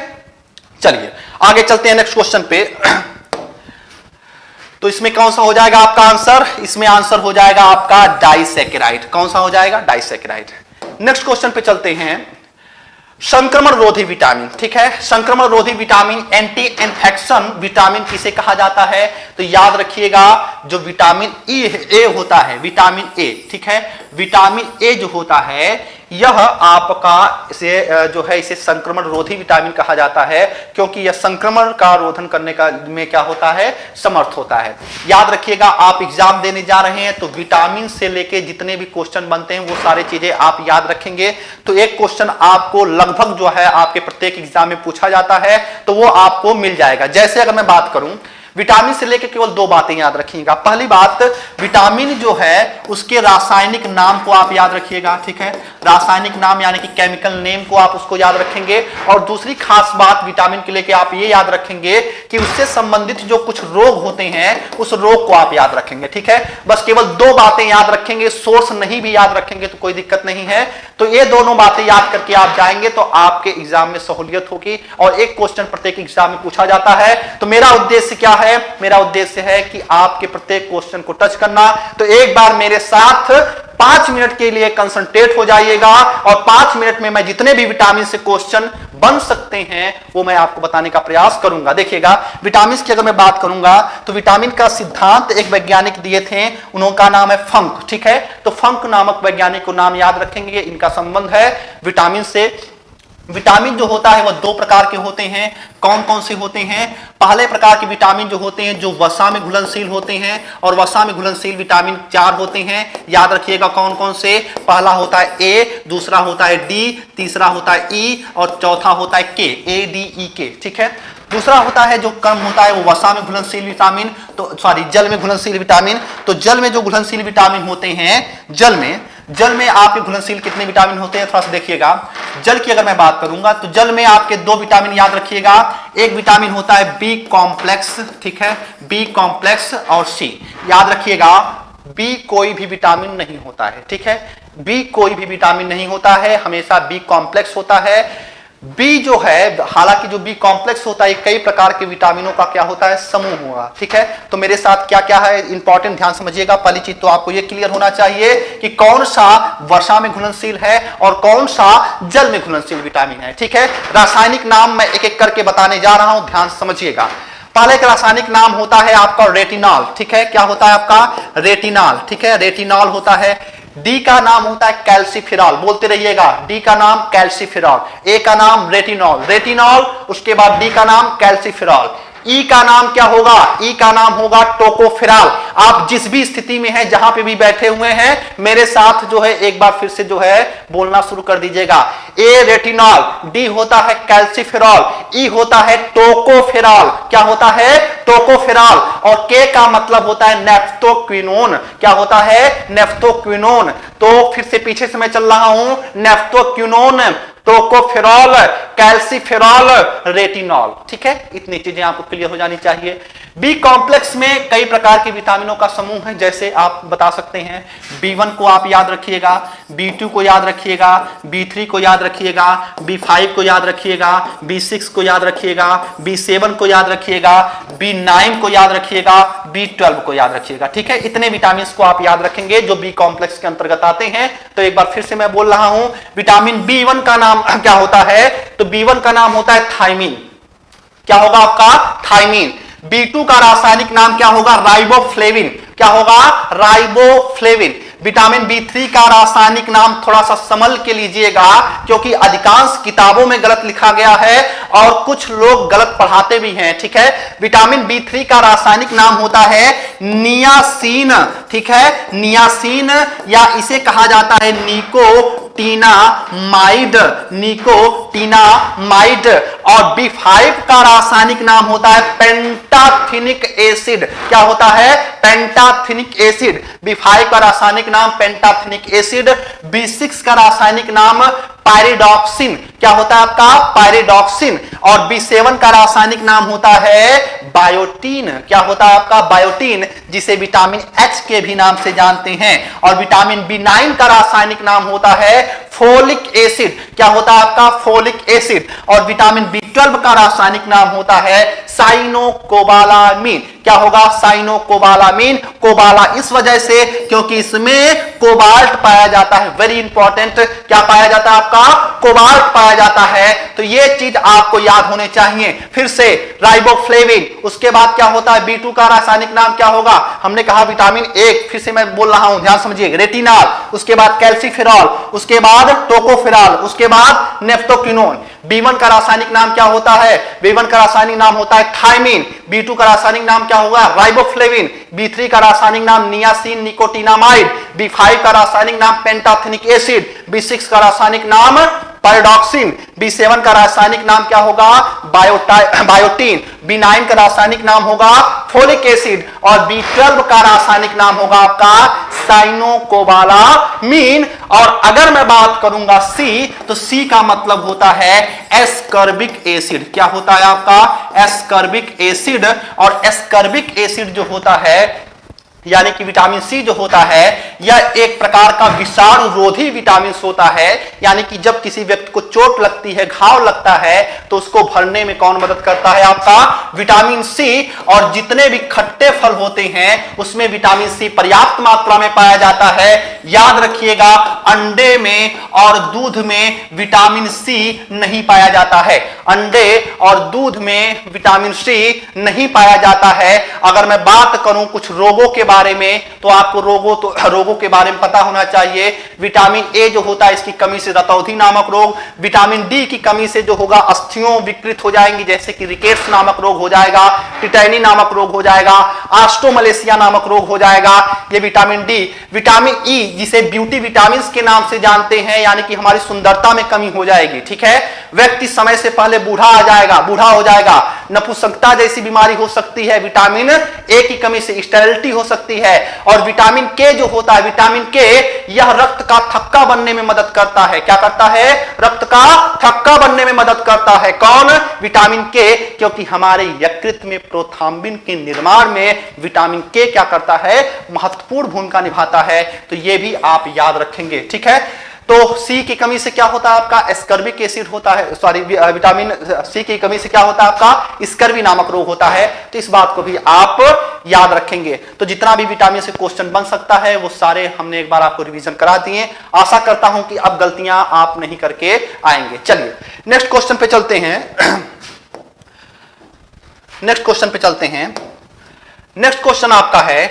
चलिए आगे चलते हैं नेक्स्ट क्वेश्चन पे। तो इसमें कौन सा हो जाएगा आपका आंसर? इसमें आंसर हो जाएगा आपका डाइसैकेराइड। कौन सा हो जाएगा? डाइसैकेराइड। नेक्स्ट क्वेश्चन पे चलते हैं। संक्रमण रोधी विटामिन, ठीक है, संक्रमण रोधी विटामिन, एंटी इन्फेक्शन विटामिन किसे कहा जाता है? तो याद रखिएगा जो विटामिन ए होता है, विटामिन ए, ठीक है, विटामिन ए जो होता है यह आपका इसे जो है इसे संक्रमण रोधी विटामिन कहा जाता है क्योंकि यह संक्रमण का रोधन करने का में क्या होता है? समर्थ होता है। याद रखिएगा आप एग्जाम देने जा रहे हैं तो विटामिन से लेके जितने भी क्वेश्चन बनते हैं वो सारी चीजें आप याद रखेंगे। तो एक क्वेश्चन आपको लगभग जो है आपके प्रत्येक एग्जाम में पूछा जाता है तो वो आपको मिल जाएगा। जैसे अगर मैं बात करूं विटामिन से लेकर केवल दो बातें याद रखिएगा। पहली बात, विटामिन जो है उसके रासायनिक नाम को आप याद रखिएगा, ठीक है, रासायनिक नाम यानी कि केमिकल नेम को आप उसको याद रखेंगे। और दूसरी खास बात विटामिन के लेके आप ये याद रखेंगे कि उससे संबंधित जो कुछ रोग होते हैं उस रोग को आप याद रखेंगे। ठीक है, बस केवल दो बातें याद रखेंगे, सोर्स नहीं भी याद रखेंगे तो कोई दिक्कत नहीं है। तो ये दोनों बातें याद करके आप जाएंगे तो आपके एग्जाम में सहूलियत होगी। और एक क्वेश्चन प्रत्येक एग्जाम में पूछा जाता है। तो मेरा उद्देश्य क्या है? मेरा उद्देश्य है कि आपके प्रत्येक क्वेश्चन को टच करना। तो एक बार मेरे साथ 5 मिनट के लिए कंसंट्रेट हो जाइएगा और 5 मिनट में मैं जितने भी विटामिन से क्वेश्चन बन सकते हैं वो मैं आपको बताने का प्रयास करूंगा। देखिएगा, विटामिन की अगर मैं बात करूंगा तो विटामिन का सिद्धांत एक वैज्ञानिक दिए थे, उनका नाम है फंक। ठीक है, तो फंक नामक वैज्ञानिक को नाम याद रखेंगे, इनका संबंध है विटामिन से। विटामिन जो होता है वह 2 प्रकार के होते हैं। कौन कौन से होते हैं? पहले प्रकार के विटामिन जो होते हैं जो वसा में घुलनशील होते हैं, और वसा में घुलनशील विटामिन 4 होते हैं। याद रखिएगा कौन कौन से। पहला होता है ए, दूसरा होता है डी, तीसरा होता है ई और चौथा होता है के, ए डी ई के। ठीक है, दूसरा होता है जो कम होता है वो वसा में घुलनशील विटामिन, तो सॉरी जल में घुलनशील विटामिन। तो जल में जो घुलनशील विटामिन होते हैं, जल में आपके घुलनशील कितने विटामिन होते हैं थोड़ा सा देखिएगा। जल की अगर मैं बात करूंगा तो जल में आपके 2 विटामिन याद रखिएगा। एक विटामिन होता है बी कॉम्प्लेक्स, ठीक है, बी कॉम्प्लेक्स और सी। याद रखिएगा बी कोई भी विटामिन नहीं होता है। ठीक है, बी कोई भी विटामिन नहीं होता है, हमेशा बी कॉम्प्लेक्स होता है। बी जो है, हालांकि जो बी कॉम्प्लेक्स होता है कई प्रकार के विटामिनों का क्या होता है, समूह होगा। ठीक है, तो मेरे साथ क्या क्या है इंपॉर्टेंट ध्यान समझिएगा। पहली चीज तो आपको यह क्लियर होना चाहिए कि कौन सा वर्षा में घुलनशील है और कौन सा जल में घुलनशील विटामिन है। ठीक है, रासायनिक नाम मैं एक एक करके बताने जा रहा हूं, ध्यान समझिएगा। पहले का रासायनिक नाम होता है आपका रेटिनॉल। ठीक है, क्या होता है आपका? रेटिनॉल। ठीक है, रेटिनॉल होता है। डी का नाम होता है कैल्सिफेरॉल, बोलते रहिएगा, डी का नाम कैल्सिफेरॉल। ए का नाम रेटिनॉल, उसके बाद डी का नाम कैल्सिफेरॉल। ई का नाम क्या होगा? ई का नाम होगा टोकोफेरॉल। आप जिस भी स्थिति में हैं, जहां पे भी बैठे हुए हैं, मेरे साथ जो है एक बार फिर से जो है बोलना शुरू कर दीजिएगा। ए रेटिनॉल, डी होता है कैल्सिफेरॉल, ई होता है टोकोफेरॉल। क्या होता है? टोकोफेरॉल। और के का मतलब होता है नेफ्थोक्विनोन। क्या होता है? नेफ्थोक्विनोन। तो फिर से पीछे से मैं चल रहा हूं, नेफ्थोक्विनोन, टोकोफेरॉल, कैल्सिफेरॉल, रेटिनॉल। ठीक है, इतनी चीजें आपको क्लियर हो जानी चाहिए। बी कॉम्प्लेक्स में कई प्रकार के विटामिनों का समूह है, जैसे आप बता सकते हैं B1 को आप याद रखिएगा, B2 को याद रखिएगा, B3 को याद रखिएगा, B5 को याद रखिएगा, B6 को याद रखिएगा, B7 को याद रखिएगा, B9 को याद रखिएगा, B12 को याद रखिएगा। ठीक है, इतने विटामिन को आप याद रखेंगे जो बी कॉम्प्लेक्स के अंतर्गत आते हैं। तो एक बार फिर से मैं बोल रहा हूं, विटामिन B1 का नाम क्या होता है? तो B1 का नाम होता है थायमीन। क्या होगा आपका? थायमीन। B2 का रासायनिक नाम क्या होगा? राइबोफ्लेविन। क्या होगा? राइबोफ्लेविन। विटामिन B3 का रासायनिक नाम थोड़ा सा संभल के लीजिएगा, क्योंकि अधिकांश किताबों में गलत लिखा गया है और कुछ लोग गलत पढ़ाते भी हैं। ठीक है, विटामिन B3 का रासायनिक नाम होता है नियासिन। ठीक है, नियासिन, या इसे कहा जाता है निकोटिनामाइड, निकोटिनामाइड। और B5 का रासायनिक नाम होता है पेंटाथिनिक एसिड। क्या होता है? पेंटाथिनिक एसिड। B5 का रासायनिक नाम पेंटाथिनिक एसिड। B6 का रासायनिक नाम पायरिडॉक्सिन। क्या होता है आपका? पायरिडॉक्सिन। और B7 का रासायनिक नाम होता है बायोटीन। क्या होता है आपका? बायोटीन, जिसे विटामिन H के भी नाम से जानते हैं। और विटामिन B9 का रासायनिक नाम होता है फोलिक एसिड। क्या होता है आपका? Folic acid. और विटामिन B12 का रासायनिक नाम होता है साइनोकोबालामीन। क्या होगा? साइनोकोबालामीन। कोबाला इस वजह से क्योंकि इसमें कोबाल्ट पाया जाता है। वेरी इंपॉर्टेंट, क्या पाया जाता है आपका? कोबाल्ट पाया जाता है। तो ये चीज आपको याद होने चाहिए। फिर से राइबोफ्लेविन, उसके बाद क्या होता है? B2 का रासायनिक नाम क्या होगा? हमने कहा विटामिन 1, फिर से मैं बोल रहा हूं, ध्यान समझिए, रेटिनॉल, उसके बाद कैल्सिफेरॉल, उसके बाद टोकोफेरॉल, उसके बाद नेफ्थोक्विनोन। B1 का रासायनिक नाम क्या होता है? B1 का रासायनिक नाम होता है थायमीन। B2 का रासायनिक नाम क्या होगा? राइबोफ्लेविन। B3 का रासायनिक नाम नियासिन निकोटिनामाइड। B5 का रासायनिक नाम पेंटाथिनिक एसिड। B6 का रासायनिक नाम पायरिडॉक्सिन। B7 का रासायनिक नाम क्या होगा? बायोटीन। B9 का रासायनिक नाम होगा फोलिक एसिड। और B12 का रासायनिक नाम होगा आपका साइनोकोबालामीन। और अगर मैं बात करूंगा C, तो C का मतलब होता है एस्कर्बिक एसिड। क्या होता है आपका? Ascorbic acid. और एस्कर्बिक एसिड जो होता है, यानी कि विटामिन C जो होता है, यह एक प्रकार का विषाणुरोधी विटामिन होता है, यानी कि जब किसी व्यक्ति को चोट लगती है, घाव लगता है, तो उसको भरने में कौन मदद करता है? आपका विटामिन सी। और जितने भी खट्टे फल होते हैं उसमें विटामिन सी पर्याप्त मात्रा में पाया जाता है। याद रखिएगा, अंडे में और दूध में विटामिन सी नहीं पाया जाता है। अंडे और दूध में विटामिन सी नहीं पाया जाता है। अगर मैं बात करूं कुछ रोगों के बारे में, तो आपको रोगों के बारे में पता होना चाहिए। विटामिन ए जो होता है, इसकी कमी से रतौंधी नामक रोग, विटामिन डी की कमी से जो होगा अस्थियों विकृत हो जाएंगी, जैसे कि रिकेट्स नामक रोग हो जाएगा, टिटैनी नामक रोग हो जाएगा, ऑस्टोमलेशिया नामक रोग हो जाएगा। ये विटामिन डी। विटामिन ई जिसे ब्यूटी विटामिन के नाम से जानते हैं, यानी कि हमारी सुंदरता में कमी हो जाएगी, ठीक है। व्यक्ति समय से पहले बूढ़ा हो जाएगा, नपुंसकता जैसी बीमारी हो सकती है। विटामिन ए की कमी से स्टेरिलिटी हो सकती है। और विटामिन के जो होता है, विटामिन के, यह रक्त का थक्का बनने में मदद करता है। क्या करता है? रक्त का थक्का बनने में मदद करता है। कौन? विटामिन के। क्योंकि हमारे यकृत में प्रोथ्राम्बिन के निर्माण में विटामिन के क्या करता है? महत्वपूर्ण भूमिका निभाता है। तो यह भी आप याद रखेंगे, ठीक है। तो सी की कमी से क्या होता है? आपका एस्कर्बिक एसिड होता है, सॉरी, विटामिन सी की कमी से क्या होता है? आपका स्कर्वी नामक रोग होता है। तो इस बात को भी आप याद रखेंगे। तो जितना भी विटामिन से क्वेश्चन बन सकता है वो सारे हमने एक बार आपको रिवीजन करा दिए। आशा करता हूं कि अब गलतियां आप नहीं करके आएंगे। चलिए नेक्स्ट क्वेश्चन पे चलते हैं। नेक्स्ट क्वेश्चन आपका है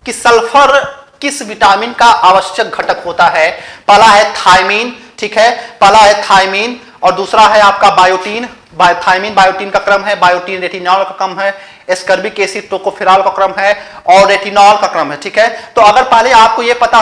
कि सल्फर किस विटामिन का आवश्यक घटक होता है? पहला है थायमीन, ठीक है, पहला है थायमीन, और दूसरा है आपका बायोटीन। थायमीन बायोटीन का क्रम है, बायोटीन रेटिनॉल का क्रम है, एस्कर्बिक एसिड टोकोफेरॉल का क्रम है, और रेटिनॉल का क्रम है, ठीक है। तो अगर पहले आपको यह पता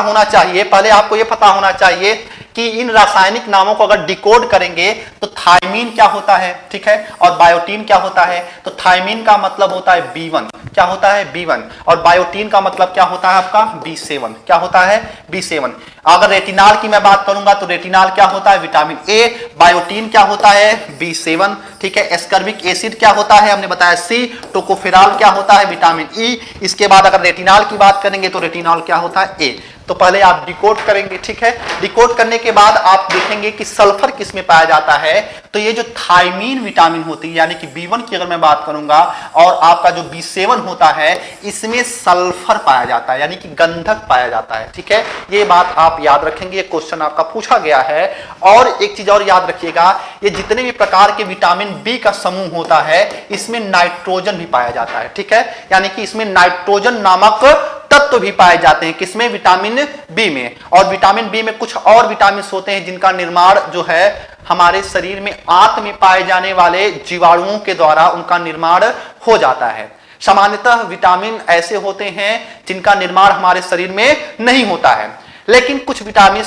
होना चाहिए कि इन रासायनिक नामों को अगर डिकोड करेंगे तो थायमीन क्या होता है, ठीक है, और बायोटीन क्या होता है। तो थायमीन का मतलब होता है B1, क्या होता है? B1। और बायोटीन का मतलब क्या होता है? आपका B7, क्या होता है? B7। अगर रेटिनॉल की मैं बात करूंगा तो रेटिनॉल क्या होता है? Vitamin A. बायोटीन क्या होता है? B7, ठीक है। एस्कर्बिक एसिड क्या होता है? हमने बताया C। टोकोफेरॉल क्या होता है? Vitamin E. इसके बाद अगर रेटिनॉल की बात करेंगे तो रेटिनॉल क्या होता है? ए। तो पहले आप डिकोड करेंगे, ठीक है। डिकोड करने के बाद आप देखेंगे कि सल्फर किस में पाया जाता है। तो ये जो थायमीन विटामिन होती है, यानी कि B1 की अगर मैं बात करूंगा, और आपका जो B7 होता है, इसमें सल्फर पाया जाता है, यानी कि गंधक पाया जाता है, ठीक है। ये बात आप याद रखेंगे, ये क्वेश्चन आपका पूछा गया है। और एक चीज और याद रखिएगा, ये जितने भी प्रकार के विटामिन बी का समूह होता है, इसमें नाइट्रोजन भी पाया जाता है, ठीक है। यानी कि इसमें नाइट्रोजन नामक तत्व भी पाए जाते हैं। किसमें? विटामिन बी में। और विटामिन बी में कुछ और विटामिन होते हैं जिनका निर्माण जो है हमारे शरीर में आंत में पाए जाने वाले जीवाणुओं के द्वारा उनका निर्माण हो जाता है। सामान्यतः विटामिन ऐसे होते हैं जिनका निर्माण हमारे शरीर में नहीं होता है, लेकिन कुछ विटामिन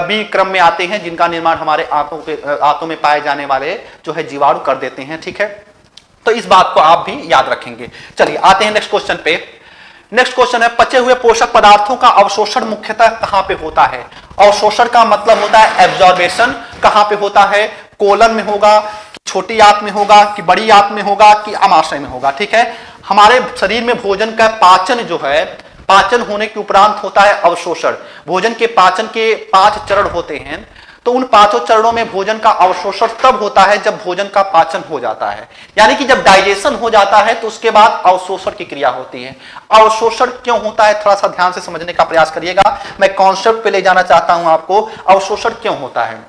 बी क्रम में आते हैं जिनका निर्माण हमारे आंतों में पाए जाने वाले जो है जीवाणु कर देते हैं, ठीक है। तो इस बात को आप भी याद रखेंगे। चलिए आते हैं नेक्स्ट क्वेश्चन पे। नेक्स्ट क्वेश्चन है, पचे हुए पोषक पदार्थों का अवशोषण मुख्यतः कहां पे होता है? अवशोषण का मतलब होता है एब्जॉर्बेशन। कहां पे होता है? कोलन में होगा, कि छोटी आंत में होगा, कि बड़ी आंत में होगा, कि अमाशय में होगा, ठीक है। हमारे शरीर में भोजन का पाचन जो है, पाचन होने के उपरांत होता है अवशोषण। भोजन के पाचन के 5 चरण होते हैं। तो उन 5 चरणों में भोजन का अवशोषण तब होता है जब भोजन का पाचन हो जाता है, यानी कि जब डाइजेशन हो जाता है तो उसके बाद अवशोषण की क्रिया होती है। अवशोषण क्यों होता है, थोड़ा सा ध्यान से समझने का प्रयास करिएगा। मैं कॉन्सेप्ट पे ले जाना चाहता हूं आपको। अवशोषण क्यों होता है?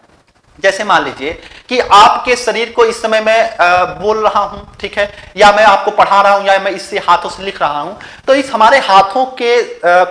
जैसे मान लीजिए कि आपके शरीर को इस समय मैं बोल रहा हूं, ठीक है, या मैं आपको पढ़ा रहा हूं, या मैं इससे हाथों से लिख रहा हूं, तो इस हमारे हाथों के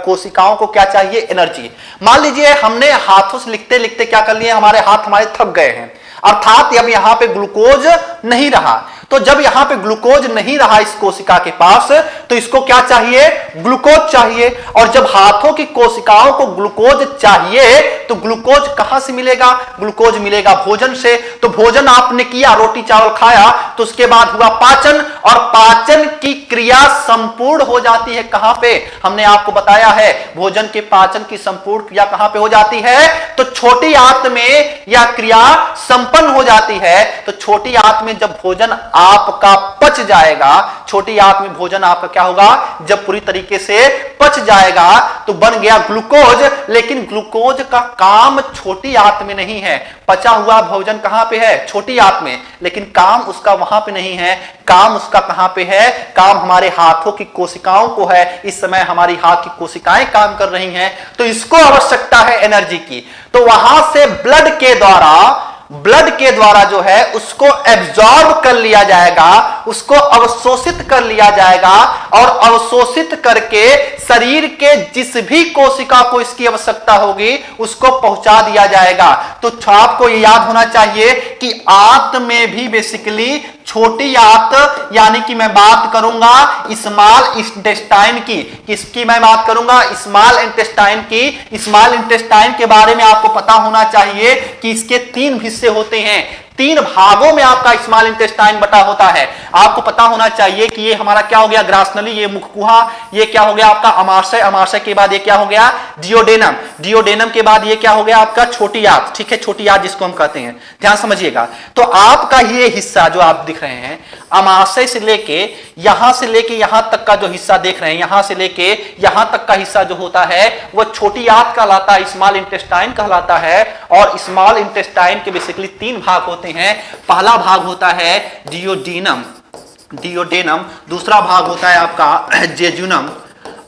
कोशिकाओं को क्या चाहिए? एनर्जी। मान लीजिए हमने हाथों से लिखते लिखते क्या कर लिए, हमारे हाथ हमारे थक गए हैं, अर्थात अब यहां पे ग्लूकोज नहीं रहा। तो जब यहां पे ग्लूकोज नहीं रहा इस कोशिका के पास, तो इसको क्या चाहिए? ग्लूकोज चाहिए। और जब हाथों की कोशिकाओं को ग्लूकोज चाहिए तो ग्लूकोज कहां से मिलेगा? ग्लूकोज मिलेगा भोजन से। तो भोजन आपने किया, रोटी चावल खाया, तो उसके बाद हुआ पाचन, और पाचन की क्रिया संपूर्ण हो जाती है। कहां पे? हमने आपको बताया है भोजन के पाचन की संपूर्ण क्रिया कहां पे हो जाती है? तो छोटी आंत में यह क्रिया संपन्न हो जाती है। तो छोटी आंत में जब भोजन आपका पच जाएगा, छोटी आंत में भोजन आपका क्या होगा? जब पूरी तरीके से पच जाएगा तो बन गया ग्लूकोज। लेकिन ग्लूकोज का काम छोटी आंत में नहीं है, पचा हुआ भोजन कहां पे है? छोटी आंत में, लेकिन काम उसका वहां पे नहीं है। काम उसका कहां पे है? काम हमारे हाथों की कोशिकाओं को है। इस समय हमारी हाथ की कोशिकाएं काम कर रही हैं, तो इसको आवश्यकता है एनर्जी की। तो वहां से ब्लड के द्वारा जो है उसको एब्जॉर्ब कर लिया जाएगा, उसको अवशोषित कर लिया जाएगा, और अवशोषित करके शरीर के जिस भी कोशिका को इसकी आवश्यकता होगी उसको पहुंचा दिया जाएगा। तो आपको ये याद होना चाहिए कि आंत में भी बेसिकली छोटी आंत, यानी कि मैं बात करूंगा स्मॉल इंटेस्टाइन की, किसकी मैं बात करूंगा? स्मॉल इंटेस्टाइन की। स्मॉल इंटेस्टाइन के बारे में आपको पता होना चाहिए कि इसके 3 हिस्से होते हैं, 3 भागों में आपका स्मॉल इंटेस्टाइन बटा होता है। आपको पता होना चाहिए कि ये हमारा क्या हो गया? ग्रासनली, ये मुखगुहा, ये क्या हो गया आपका? अमाशय, अमाशय के बाद ये क्या हो गया? डियोडेनम, डियोडेनम के बाद ये क्या हो गया आपका? छोटी आंत, ठीक है, छोटी आंत जिसको हम कहते हैं, ध्यान समझिएगा। तो आपका ये हिस्सा जो आप दिख रहे हैं, अमाशय से लेके यहां तक का जो हिस्सा देख रहे हैं, यहां से लेके यहां तक का हिस्सा जो होता है वो छोटी आंत कहलाता है, स्मॉल इंटेस्टाइन कहलाता है। और स्मॉल इंटेस्टाइन के बेसिकली 3 भाग होते हैं। पहला भाग होता है डियोडेनम, डियोडेनम, दूसरा भाग होता है आपका जेजुनम,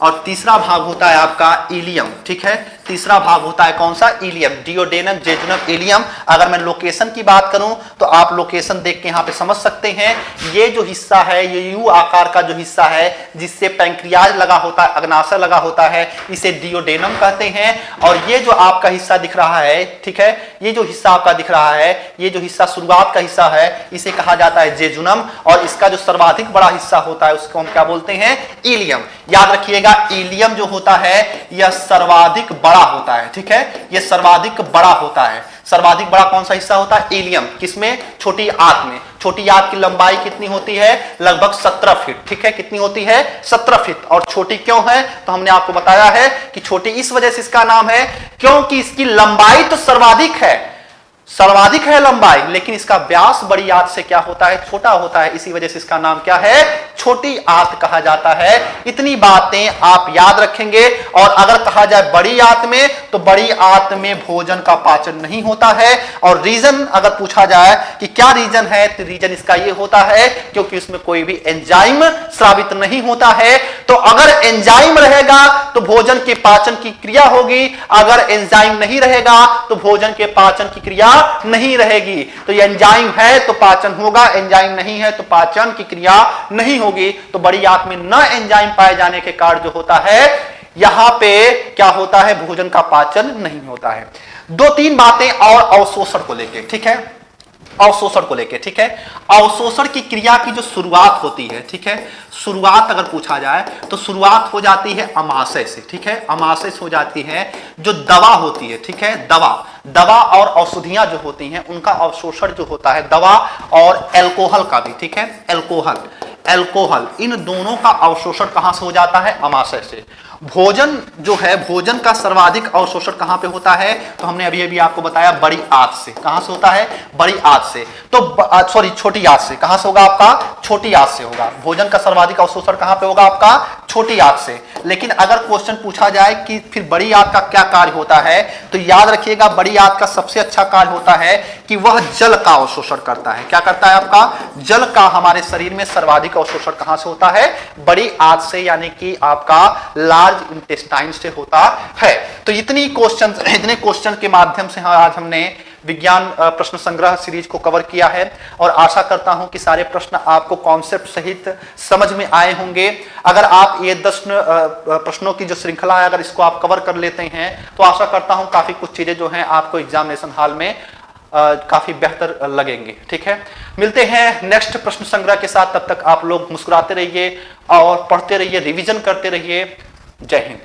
और तीसरा भाग होता है आपका इलियम, ठीक है। तीसरा भाग होता है कौन सा? Ileum, duodenum, jejunum, ileum. अगर मैं लोकेशन की बात करूं तो आप लोकेशन देख के यहां पे समझ सकते हैं। ये जो हिस्सा है, ये यू आकार का जो हिस्सा है जिससे पैंक्रियाज लगा होता है, अग्नाशय लगा होता है, इसे डियोडेनम कहते हैं। और ये जो आपका हिस्सा दिख रहा है, ठीक है, ये जो हिस्सा आपका दिख रहा है, ये जो हिस्सा शुरुआत का हिस्सा है, इसे कहा जाता है जेजुनम। और इसका जो सर्वाधिक बड़ा हिस्सा होता है उसको हम क्या बोलते हैं? इलियम। याद रखिएगा, इलियम जो होता है यह सर्वाधिक बड़ा होता है, ठीक है, यह सर्वाधिक बड़ा होता है। सर्वाधिक बड़ा कौन सा हिस्सा होता है? इलियम। किसमें? छोटी आंत में। छोटी आंत की लंबाई कितनी होती है? लगभग 17 फीट, ठीक है, कितनी होती है? 17 फीट। और छोटी क्यों है? तो हमने आपको बताया है कि छोटी इस वजह से इसका नाम है क्योंकि इसकी लंबाई तो सर्वाधिक है, सर्वाधिक है लंबाई, लेकिन इसका व्यास बड़ी आंत से क्या होता है? छोटा होता है। इसी वजह से इसका नाम क्या है? छोटी आंत कहा जाता है। इतनी बातें आप याद रखेंगे। और अगर कहा जाए बड़ी आंत में, तो बड़ी आंत में भोजन का पाचन नहीं होता है। और रीजन अगर पूछा जाए कि क्या रीजन है, तो रीजन इसका यह होता है क्योंकि उसमें कोई भी एंजाइम स्रावित नहीं होता है। तो अगर एंजाइम रहेगा तो भोजन के पाचन की क्रिया होगी, अगर एंजाइम नहीं रहेगा तो भोजन के पाचन की क्रिया नहीं रहेगी। तो एंजाइम है तो पाचन होगा, एंजाइम नहीं है तो पाचन की क्रिया नहीं होगी। तो बड़ी आंत में न एंजाइम पाए जाने के कारण जो होता है, यहां पे क्या होता है? भोजन का पाचन नहीं होता है। 2-3 बातें और अवशोषण को लेके, ठीक है, अवशोषण को लेके, ठीक है। अवशोषण की क्रिया की जो शुरुआत होती है, ठीक है, शुरुआत अगर पूछा जाए तो शुरुआत हो जाती है अमाशय से, ठीक है, अमाशय से हो जाती है। जो दवा होती है, ठीक है, दवा और औषधियां जो होती हैं उनका अवशोषण जो होता है, दवा और एल्कोहल का भी, ठीक है, एल्कोहल, इन दोनों का अवशोषण कहां से हो जाता है? अमाशय से। भोजन जो है, भोजन का सर्वाधिक अवशोषण कहां पे होता है? तो हमने अभी आपको बताया बड़ी आंत से। कहां से होता है? बड़ी आंत से। तो सॉरी, छोटी आंत से। कहां से होगा आपका? छोटी आंत से होगा। भोजन का सर्वाधिक अवशोषण कहां पे होगा आपका? छोटी आंत से। लेकिन अगर क्वेश्चन पूछा जाए कि फिर बड़ी आंत का क्या कार्य होता है, तो याद रखिएगा बड़ी आंत का सबसे अच्छा कार्य होता है कि वह जल का अवशोषण करता है। क्या करता है आपका? जल का। हमारे शरीर में सर्वाधिक अवशोषण कहां से होता है? बड़ी आंत से, यानी कि आपका लार्ज इंटेस्टाइन से होता है। तो इतने क्वेश्चन के माध्यम से आज हमने विज्ञान प्रश्न संग्रह सीरीज को कवर किया है। और आशा करता हूं कि सारे प्रश्न आपको कॉन्सेप्ट सहित समझ में आए होंगे। अगर आप ये 10 प्रश्नों की जो श्रृंखला है, अगर इसको आप कवर कर लेते हैं तो आशा करता हूं काफी कुछ चीजें जो हैं आपको एग्जामिनेशन हॉल में काफी बेहतर लगेंगे, ठीक है। मिलते हैं नेक्स्ट प्रश्न संग्रह के साथ। तब तक आप लोग मुस्कुराते रहिए और पढ़ते रहिए, रिवीजन करते रहिए। जय हिंद।